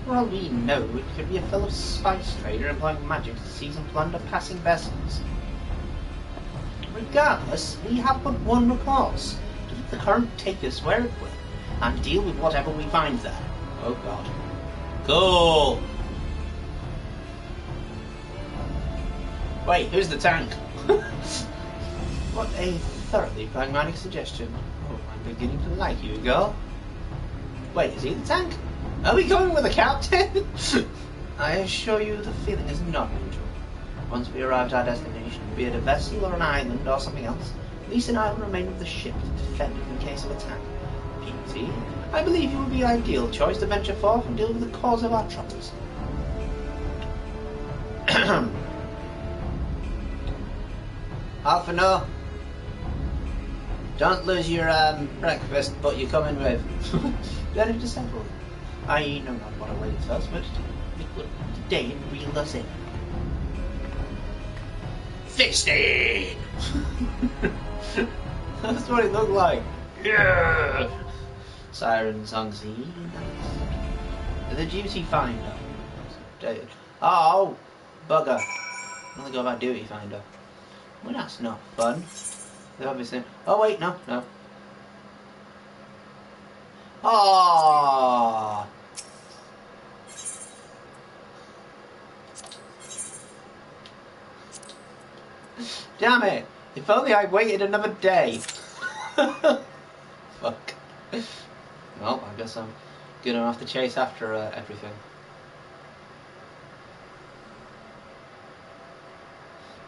For all we know, it could be a fellow spice trader employing magic to seize and plunder passing vessels. Regardless, we have but one recourse: to let the current take us where it will, and deal with whatever we find there. Oh God. Cool! Wait, who's the tank? What a thoroughly pragmatic suggestion. Oh, I'm beginning to like you, girl. Wait, is he the tank? Are we going with the captain? I assure you the feeling is not mutual. Once we arrive at our destination, be it a vessel or an island or something else, at least an eye will remain with the ship to defend it in case of attack. PT, I believe you will be the ideal choice to venture forth and deal with the cause of our troubles. Alpha, no. Don't lose your breakfast, but you're coming with. Better to settle. I know not what awaits us, but it will today reel us in. 16! That's what it looked like. Yeah! Sirens on sea. The duty finder. Oh, bugger. I'm gonna go about duty finder. Well, that's not fun. They're obviously. Oh, wait, no. Oh! Damn it! If only I waited another day. Fuck. Well, I guess I'm gonna have to chase after everything.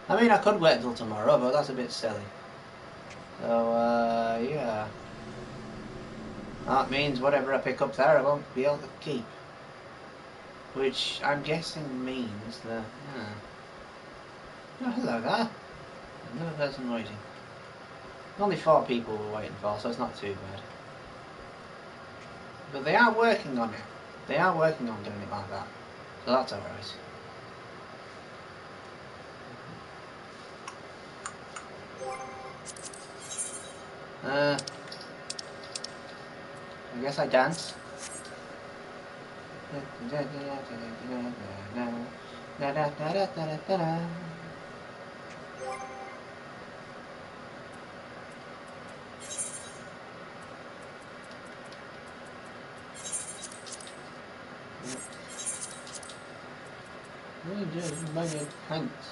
I mean, I could wait until tomorrow, but that's a bit silly. So, yeah. That means whatever I pick up there I won't be able to keep. Which I'm guessing means that... Oh, hello there. Another person waiting. Only 4 people we're waiting for, so it's not too bad. But they are working on it. They are working on doing it like that. So that's alright. I guess I dance. Da da da da da da da. Really just million pants.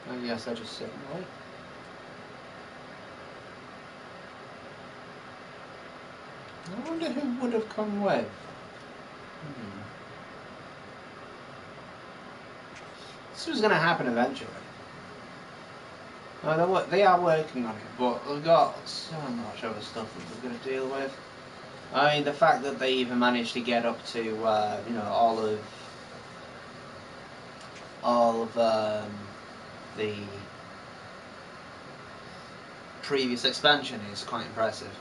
Oh yes, I just sit and wait. I wonder who would have come with. This was going to happen eventually. They are working on it, but we've got so much other stuff that we're going to deal with. I mean, the fact that they even managed to get up to, you know, all of the previous expansion is quite impressive.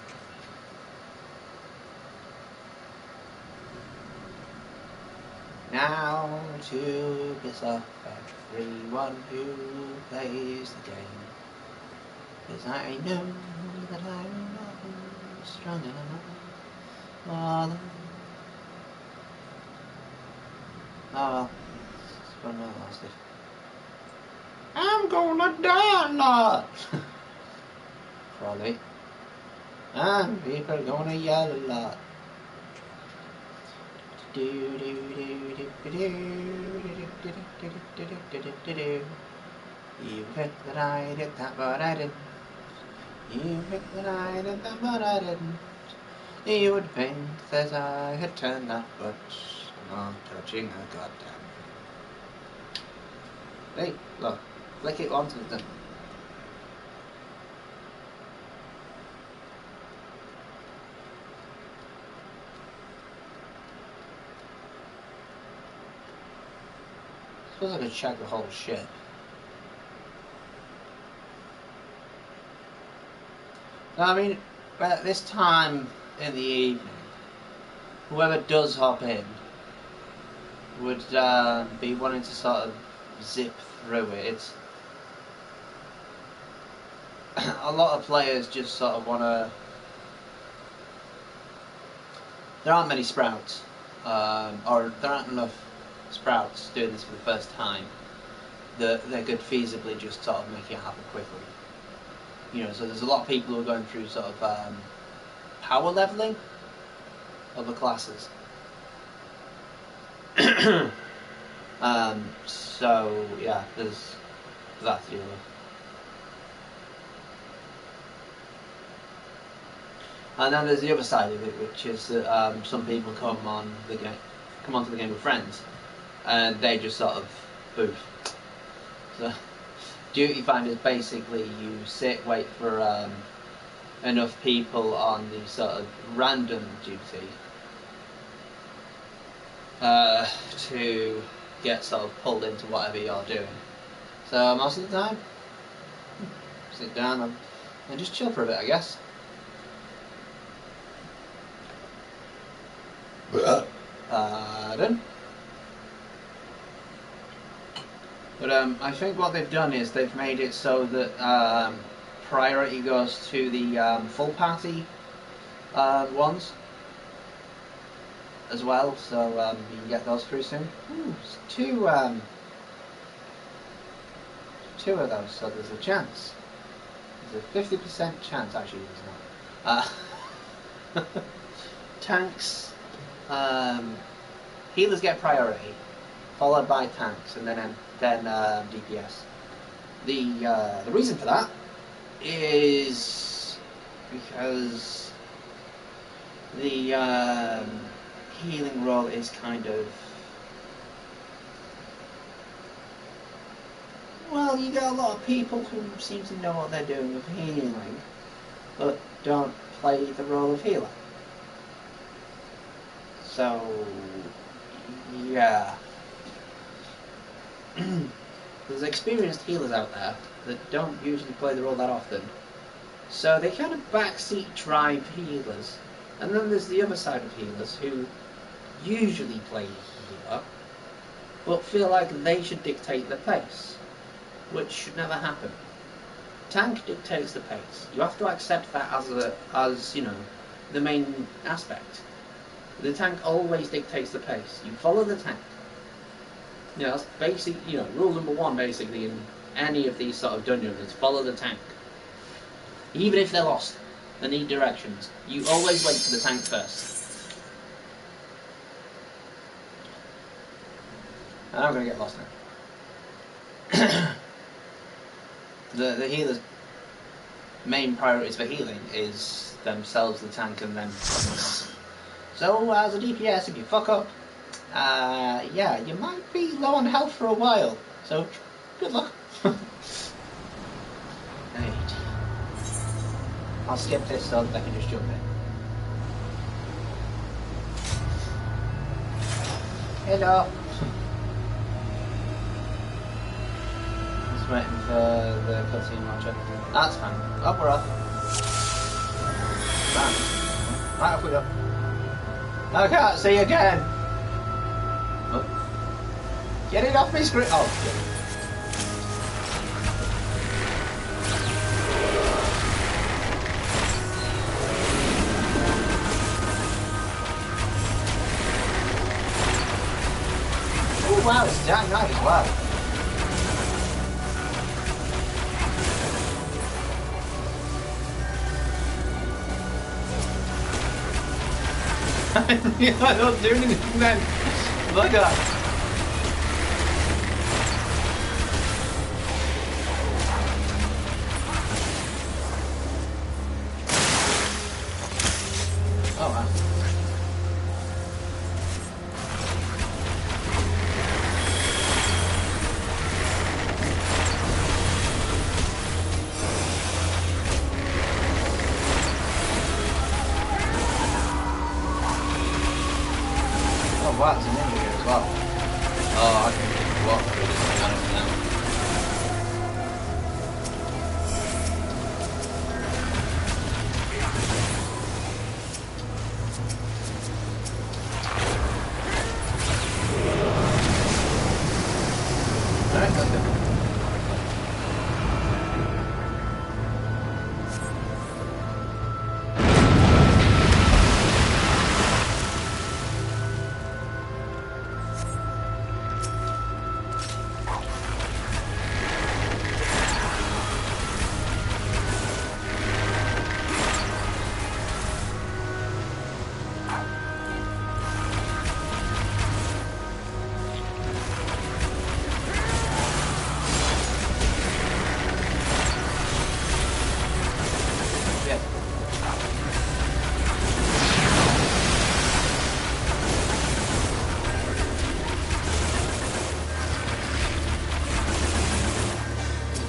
Now to piss off everyone who plays the game, 'cause I know that I'm not strong enough. Oh well, it's fun while it lasted. I'm gonna die a lot! Probably. And people are gonna yell a lot. You picked that I did that, but I didn't. You picked that I did that, but I didn't. You would think that I had turned that, but I'm not touching a goddamn. Hey, look, flick it onto the. Suppose I could check the whole ship. I mean, at this time in the evening, whoever does hop in would be wanting to sort of zip through it. It's a lot of players just sort of want to. There aren't many sprouts, or there aren't enough sprouts doing this for the first time that they could feasibly just sort of make it happen quickly. You know, so there's a lot of people who are going through sort of power leveling of the classes. So yeah, there's that to deal with. And then there's the other side of it, which is that some people come onto the game with friends, and they just sort of boof. So duty find is basically you sit, wait for enough people on the sort of random duty to get sort of pulled into whatever you're doing. So most of the time, sit down and just chill for a bit, I guess. Pardon? But I think what they've done is they've made it so that priority goes to the full party ones as well, so you can get those through soon. Ooh, two of those, so there's a chance. There's a 50% chance, actually there's not. Tanks, healers get priority, followed by tanks, and then DPS. The reason for that is because the healing role is kind of, well, you get a lot of people who seem to know what they're doing with healing, but don't play the role of healer. So, yeah. There's experienced healers out there that don't usually play the role that often. So they kind of backseat drive healers. And then there's the other side of healers who usually play healer, but feel like they should dictate the pace, which should never happen. tank dictates the pace. You have to accept that as you know, the main aspect. The tank always dictates the pace. You follow the tank. You know, that's basic. You know, rule number one basically in any of these sort of dungeons is follow the tank. Even if they're lost, they need directions. You always wait for the tank first. And I'm gonna get lost now. The healer's main priorities for healing is themselves, the tank, and then something else. So as a DPS, if you fuck up, yeah, you might be low on health for a while. So good luck. Right. I'll skip this so that I can just jump in. Hello. Just waiting for the cutscene watcher. That's fine. Up we're off. Bam. Right off we go. I can't see again. Oh. Get it off my screen. Oh, shit. Oh wow, it's damn nice as well. I don't do anything then. Bugger. Oh wow. Wow, it's an ninja here as well. Oh, I can just walk through this thing on it now. Alright, let's go.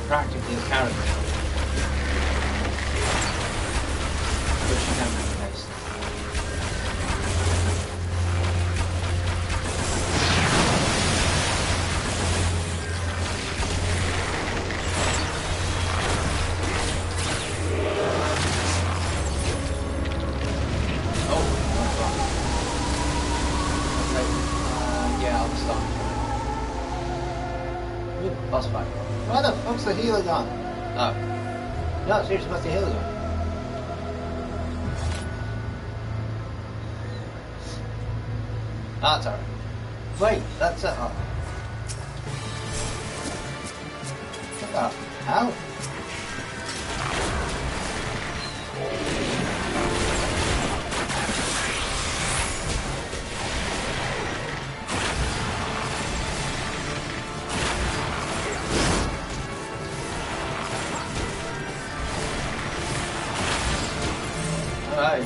Practically a character, which you can replace. Yeah, I'll start. Ooh, boss fight. Why the fuck's the healer gone? Oh. No, seriously, what's the healer gone? Ah, it's alright. Wait, that's it. Oh. What the hell? Alright,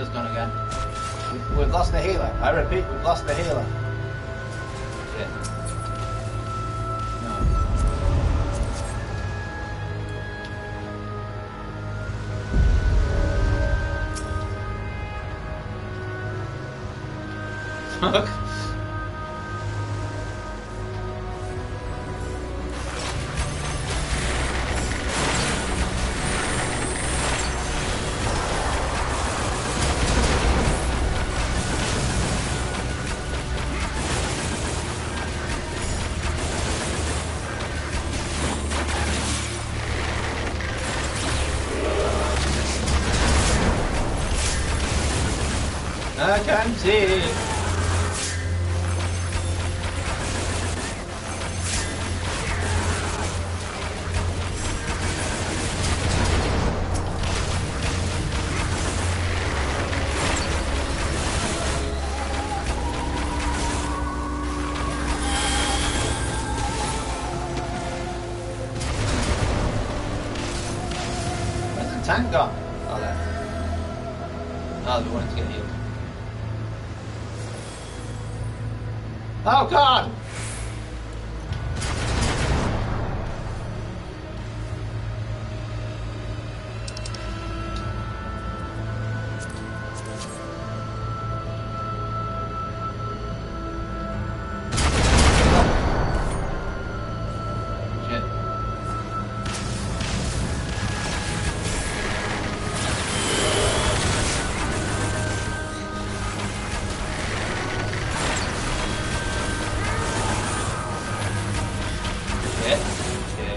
healer's gone again. We've lost the healer. I repeat, we've lost the healer. Shit. Fuck. I can see. Where's the tank gone? Oh, there. Oh, we wanted to get healed. Oh God! Shit.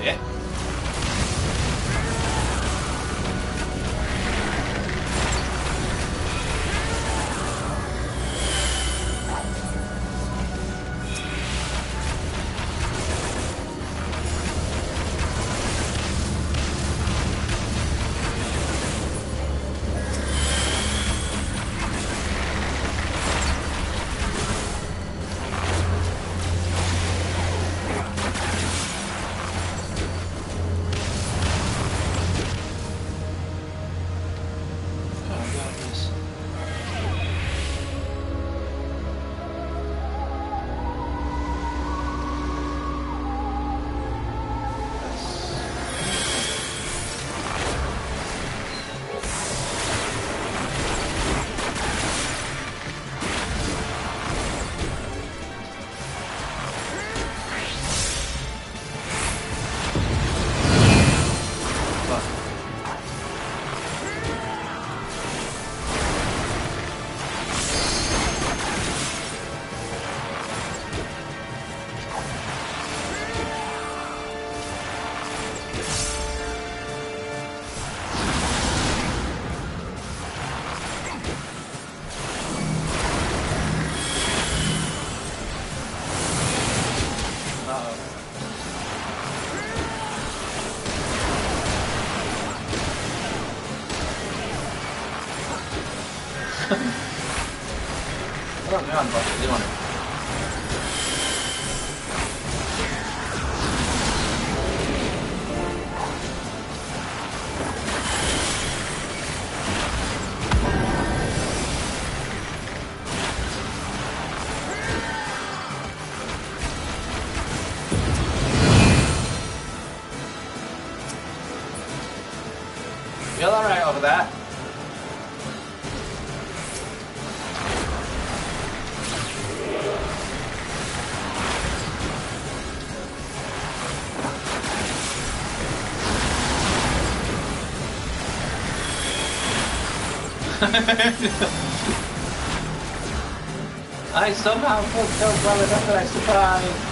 Yeah. Però mi vanno fatto, devono. Feel alright over there? I somehow fucked up well enough that I survived.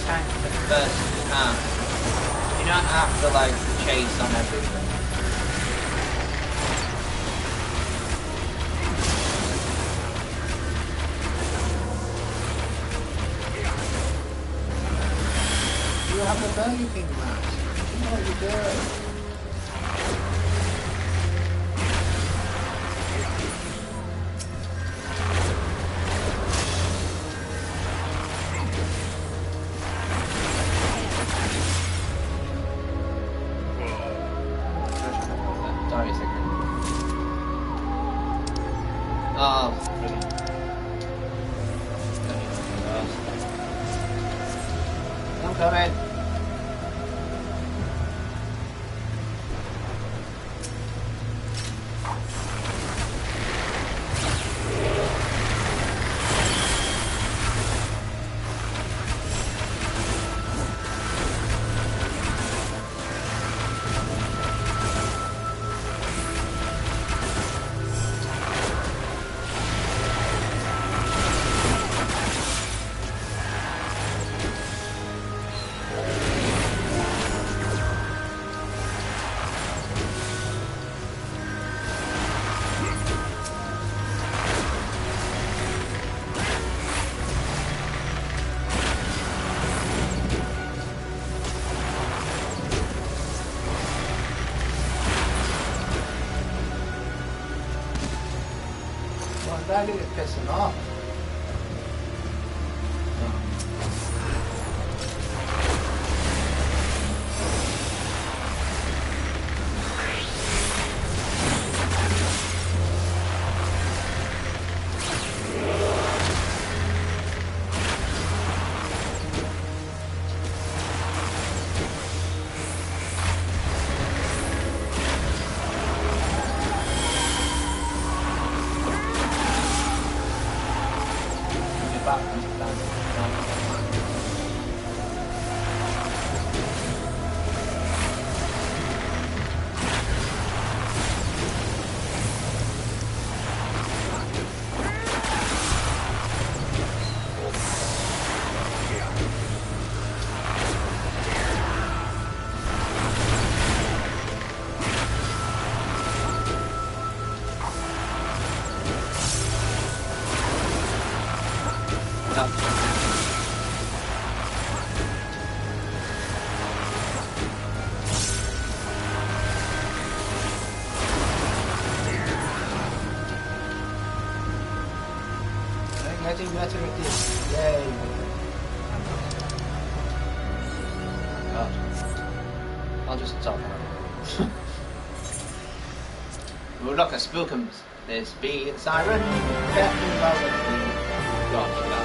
tank as first as you can. You don't have to like chase on everything. You have the Burger King mask. You know what you're doing. That is pissing off. Getting better at this. Yay. God. I'll just stop. Well, look, a spookums. This be siren. Careful about it. God, that.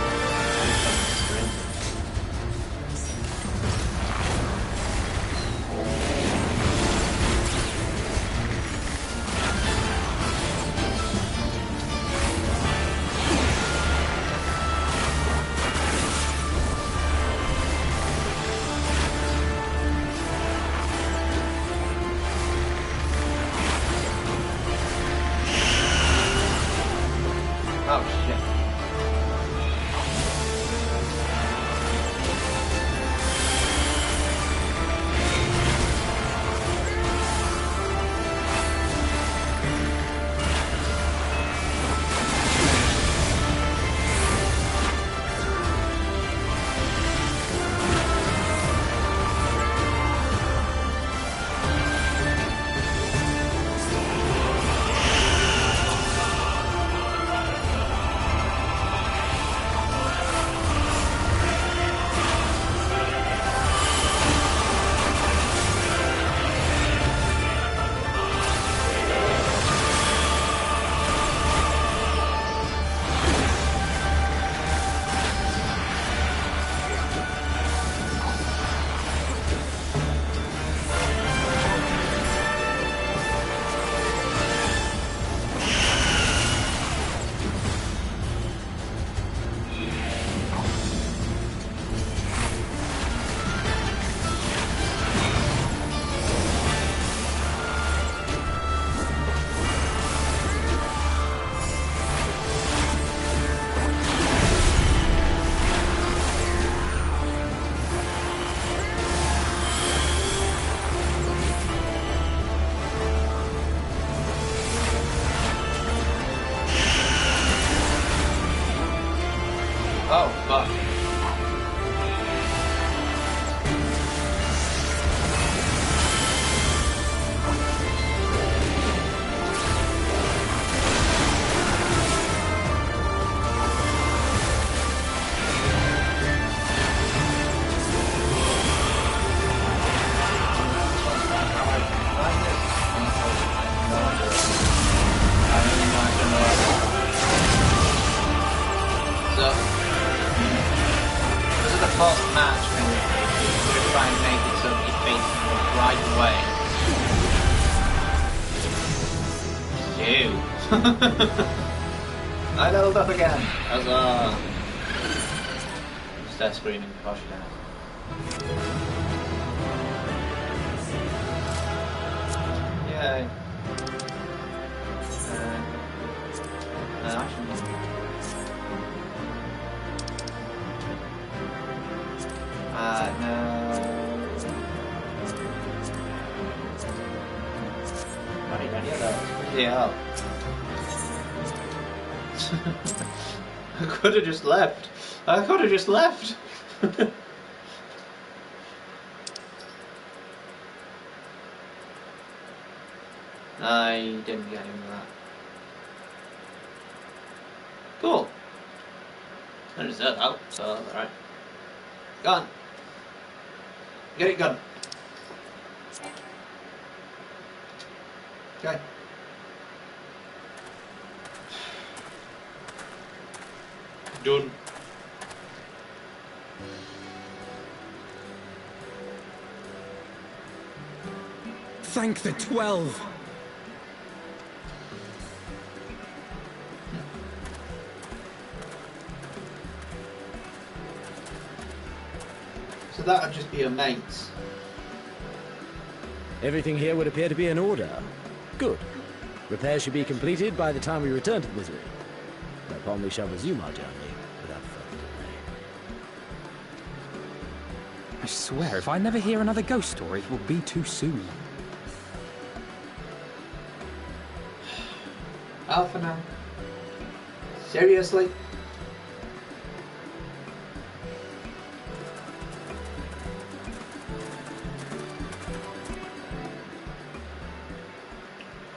Oh shit. Ew. I leveled up again. Huzzah. Start screaming before she dies. Yay. Actually, no. Not even any of those. Yeah. I could have just left. I could have just left. I didn't get him with that. Cool. I just said that, so alright. Gone. Get it gone. Okay. Done. Thank the 12! So that would just be your mates. Everything here would appear to be in order. Good. Repairs should be completed by the time we return to the misery. Whereupon we shall resume our journey without further delay. I swear, if I never hear another ghost story, it will be too soon. Alpha now. Seriously?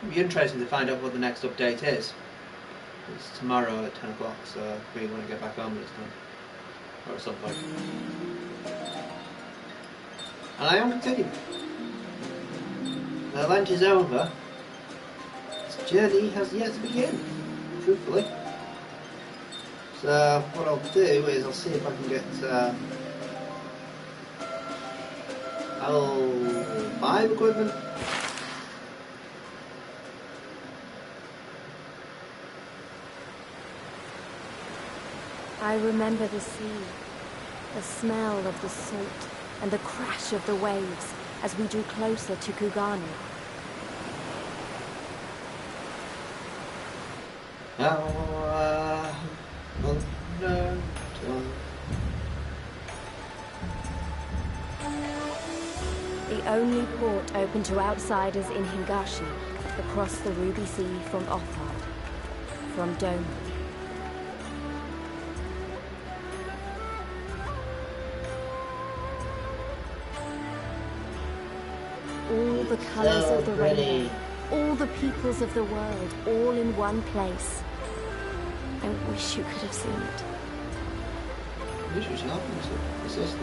It'd be interesting to find out what the next update is. It's tomorrow at 10 o'clock, so we want to get back on this time. Or at some point. And I am continuing. The Lent is over. This journey has yet to begin, truthfully. So what I'll do is I'll see if I can get L5 equipment. I remember the sea, the smell of the salt, and the crash of the waves as we drew closer to Kugani. The only port open to outsiders in Hingashi, across the Ruby Sea from Othard, from Doma. All the colours of the rainbow, all the peoples of the world, all in one place. I wish you could have seen it. I wish it was happening to the sister.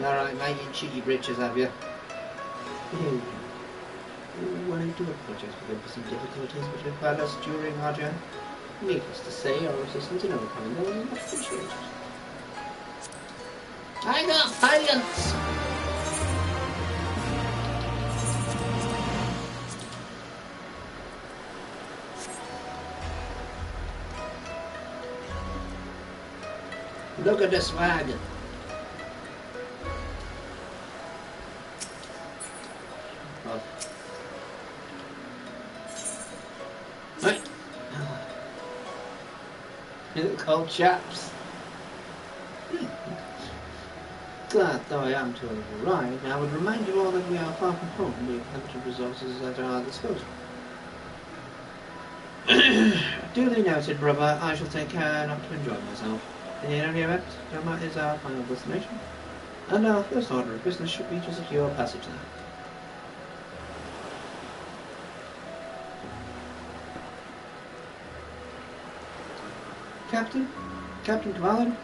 Alright, mate, you cheeky britches, have you? When I do apologize for some difficulties which have had us during our journey. Needless to say, our assistance in overcoming them was much appreciated. I got science! Look at this wagon. Little chaps. Glad though I am to have arrived, I would remind you all that we are far from home and we have limited resources at our disposal. Duly noted, brother. I shall take care not to enjoy myself. In any event, Doma is our final destination, and our first order of business should be to secure passage there. Captain Kvalin,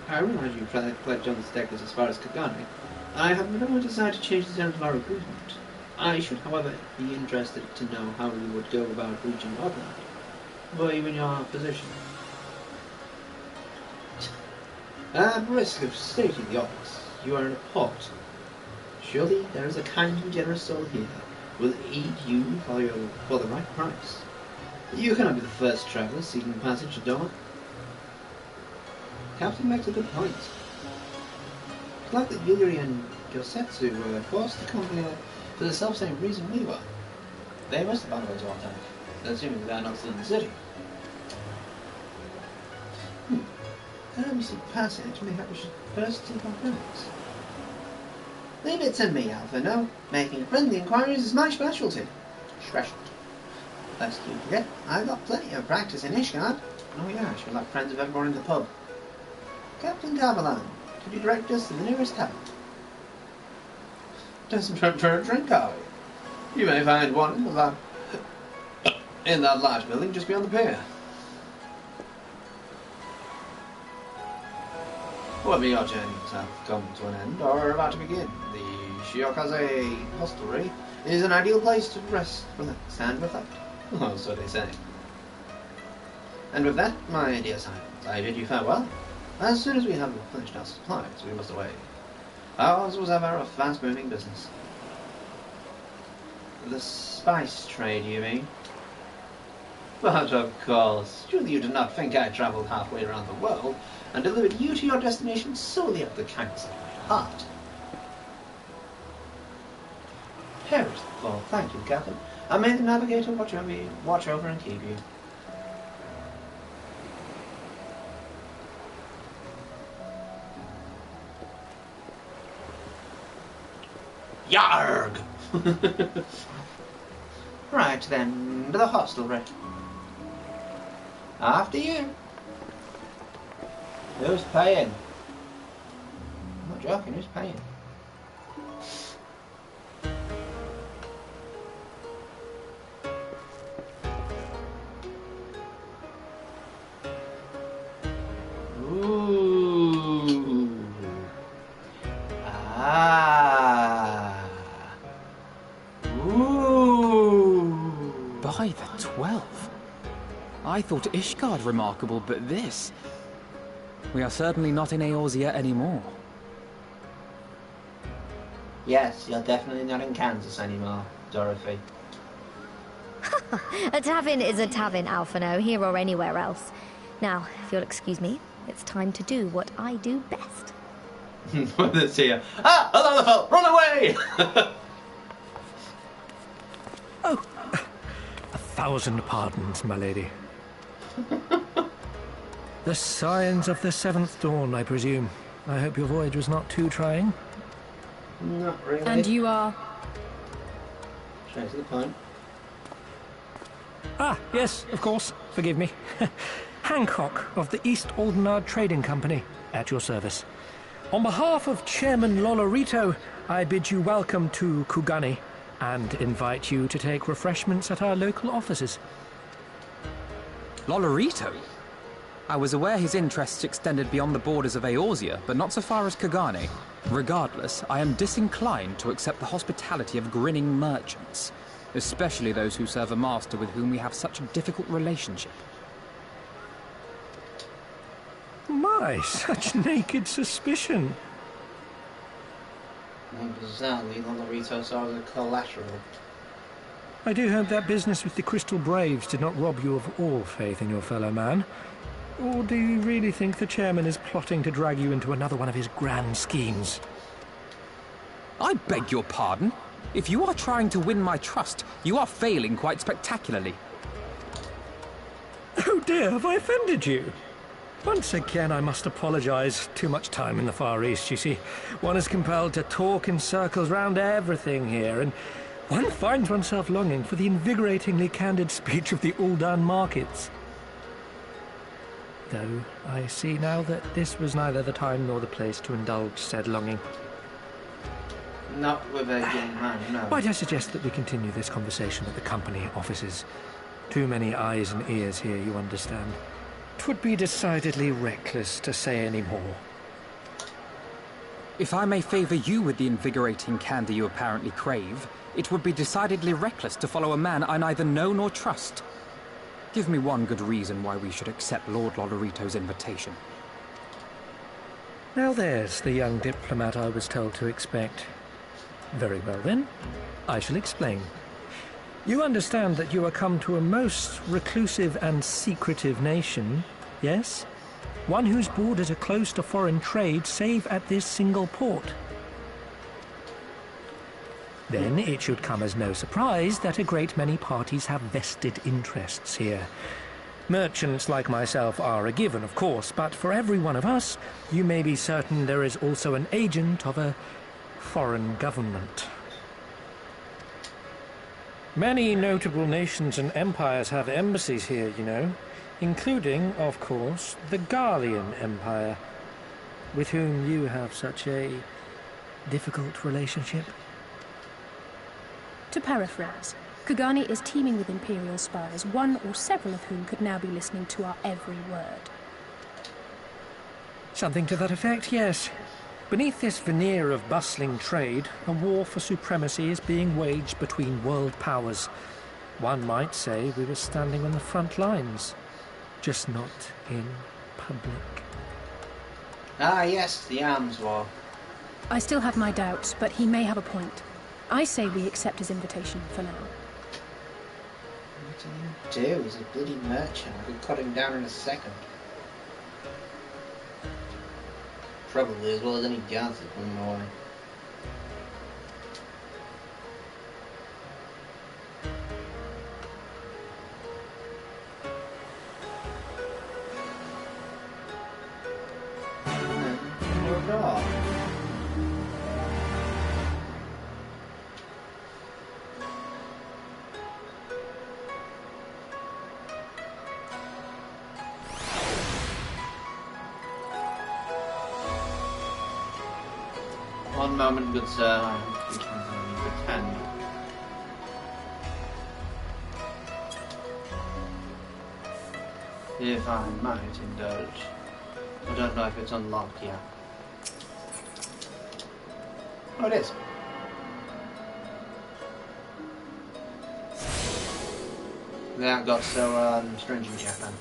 I realize you've pledged on the stakers as far as Kagani. I have no desire to change the terms of our agreement. I should, however, be interested to know how you would go about reaching Northland. were you in your position? At risk of stating the obvious, you are in a port. Surely there is a kind and generous soul here who will aid you for the right price. You cannot be the first traveller seeking passage to Doma. Captain makes a good point. It's like that Yuri and Yosetsu were forced to come here for the self-same reason we were. They must have found a way to our attack, assuming they are not still in the city. We seek passage, mayhap we should first seek our friends. Leave it to me, Alpha, no. Making friendly inquiries is my specialty. Lest you forget, I've got plenty of practice in Ishgard. Oh yeah, I should like friends of everyone in the pub. Captain Cavalan, could you direct us to the nearest tavern? Desperate for a drink, are we? You may find one in that large building just beyond the pier. Whether your journeys have come to an end or are about to begin, the Shiokaze hostelry is an ideal place to rest, relax, and reflect. Oh, so they say. And with that, my dear Silence, I bid you farewell. As soon as we have finished our supplies, we must away. Ours was ever a fast-moving business. The spice trade, you mean? But of course, surely you did not think I travelled halfway around the world and delivered you to your destination solely of the kindness of my heart. Perish the fall, thank you, Captain, and may the navigator watch over and keep you. Yarg! Right then, to the hostelry. After you. Who's paying? I'm not joking, who's paying? Ooh. Ah. Ooh. By the 12. I thought Ishgard remarkable, but this... We are certainly not in Eorzea anymore. Yes, you're definitely not in Kansas anymore, Dorothy. A tavern is a tavern, Alphino, here or anywhere else. Now, if you'll excuse me, it's time to do what I do best. Let's hear. Ah! Alonafel! Run away! Oh, 1,000 pardons, my lady. The signs of the 7th dawn, I presume. I hope your voyage was not too trying. Not really. And you are? Straight to the point. Ah, yes, of course. Forgive me. Hancock of the East Aldenard Trading Company, at your service. On behalf of Chairman Lolorito, I bid you welcome to Kugani and invite you to take refreshments at our local offices. Lolorito? I was aware his interests extended beyond the borders of Eorzea, but not so far as Kugane. Regardless, I am disinclined to accept the hospitality of grinning merchants, especially those who serve a master with whom we have such a difficult relationship. My, such naked suspicion. Bizarrely, Lolorito saw as a collateral. I do hope that business with the Crystal Braves did not rob you of all faith in your fellow man. Or do you really think the chairman is plotting to drag you into another one of his grand schemes? I beg your pardon? If you are trying to win my trust, you are failing quite spectacularly. Oh dear, have I offended you? Once again, I must apologize. Too much time in the Far East, you see. One is compelled to talk in circles round everything here, and one finds oneself longing for the invigoratingly candid speech of the Uldan markets. Though I see now that this was neither the time nor the place to indulge said longing. Not with a young man, no. Might I suggest that we continue this conversation at the company offices? Too many eyes and ears here, you understand. 'Twould be decidedly reckless to say any more. If I may favour you with the invigorating candy you apparently crave, it would be decidedly reckless to follow a man I neither know nor trust. Give me one good reason why we should accept Lord Lolorito's invitation. Now there's the young diplomat I was told to expect. Very well then, I shall explain. You understand that you are come to a most reclusive and secretive nation, yes? One whose borders are closed to foreign trade save at this single port. Then it should come as no surprise that a great many parties have vested interests here. Merchants like myself are a given, of course, but for every one of us, you may be certain there is also an agent of a foreign government. Many notable nations and empires have embassies here, you know, including, of course, the Garlean Empire, with whom you have such a difficult relationship. To paraphrase, Kugani is teeming with Imperial spies, one or several of whom could now be listening to our every word. Something to that effect, yes. Beneath this veneer of bustling trade, a war for supremacy is being waged between world powers. One might say we were standing on the front lines, just not in public. Ah, yes, the arms war. I still have my doubts, but he may have a point. I say we accept his invitation for now. What do you do? He's a bloody merchant. I could cut him down in a second. Probably as well as any guards that come my way. One moment, good sir. I am pretend. If I might indulge. I don't know if it's unlocked yet. Oh, it is. That got so stringent yet then.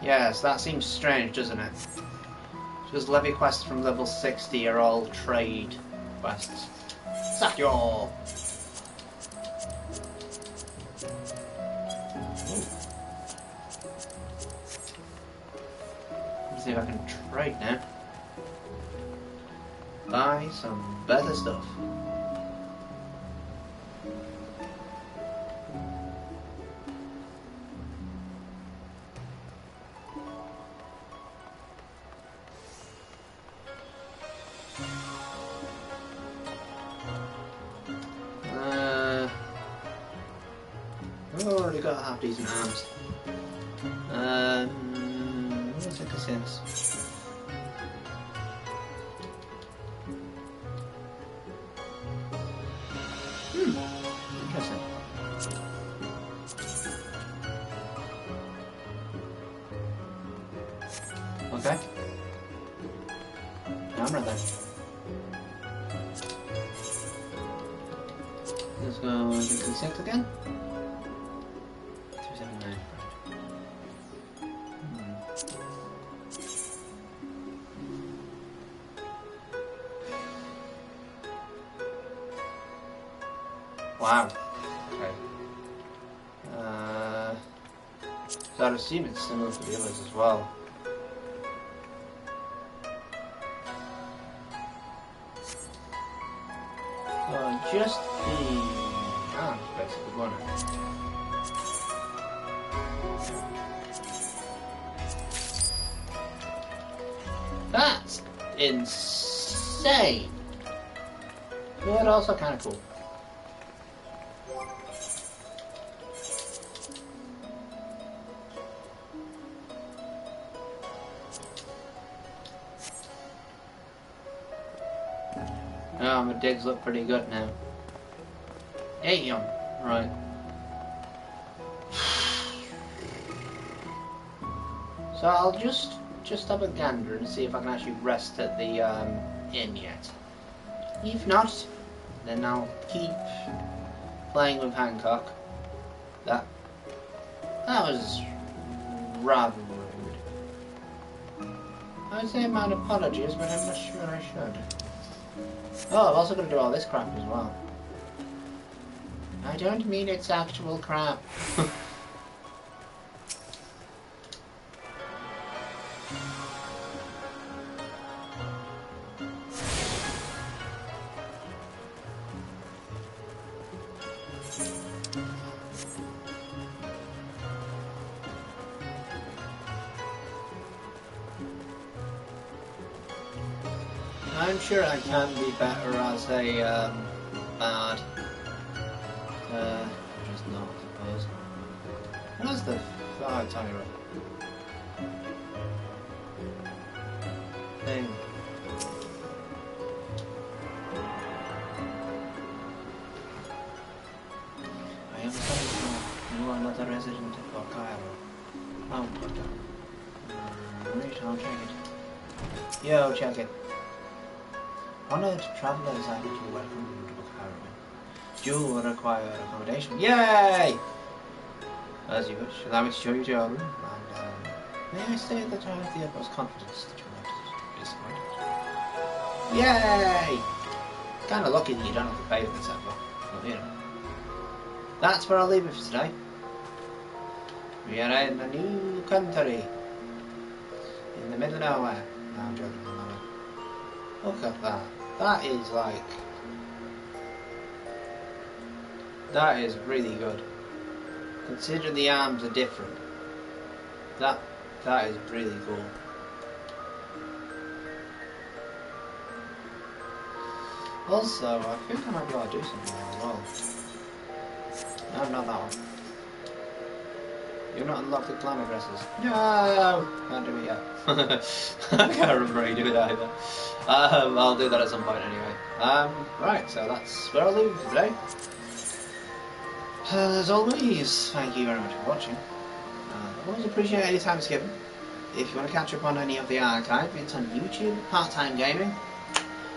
Yes, that seems strange, doesn't it? Because levy quests from level 60 are all trade quests. Sack you all! Let's see if I can trade now. Buy some better stuff. I've already got half decent arms. Let's take a sense. Interesting. Okay. Camera then. Let's go 66 again. 279. Wow. Okay. So I'd assume it's similar to the others as well. Just the arms, basically, wasn't it? That's insane! But also kind of cool. Oh, my digs look pretty good now. Damn. Right. So I'll just have a gander and see if I can actually rest at the inn yet. If not, then I'll keep playing with Hancock. That was rather rude. I would say my apologies, but I'm not sure I should. Oh, I've also got to do all this crap as well. I don't mean it's actual crap. I'm sure I can be better as a bard. Just not, I suppose. Where's the fire tyrant thing? I am sorry, you are not a resident of Cairo. Mount Right, I'll check it. Yo, check it. Honored travelers are to welcome you to Cairo. You will require accommodation. Yay! As you wish. Allow me to show you to your room, and may I say that I have the utmost confidence that you will not be disappointed. Yay! Kinda lucky that you don't have to pay for this effort. But you know. That's where I'll leave it for today. We are in a new country. In the middle of nowhere. No, I'm joking. Look at that. That is like... That is really good. Considering the arms are different. That is really cool. Also, I think I might be able to do something there as well. No, not that one. You've not unlocked the clan addresses. No! Can't do it yet. I can't remember how you do it either. I'll do that at some point anyway. Right, so that's where I'll leave it for today. As always, thank you very much for watching. I always appreciate any time it's given. If you want to catch up on any of the archive, it's on YouTube, Part-Time Gaming.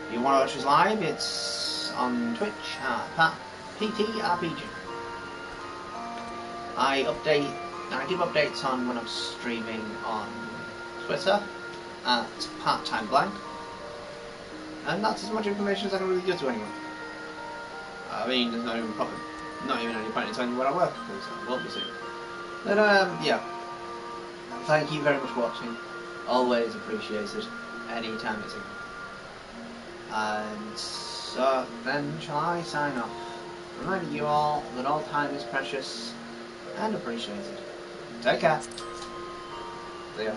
If you want to watch us live, it's on Twitch at PTRPG. I give updates on when I'm streaming on Twitter at Part-Time Blank. And that's as much information as I can really give to anyone. I mean, there's not even any point in telling you where I work, because I won't be soon. But, yeah. Thank you very much for watching. Always appreciated. Any time it's in. And so, then shall I sign off? Reminding you all that all time is precious and appreciated. Take care. See ya.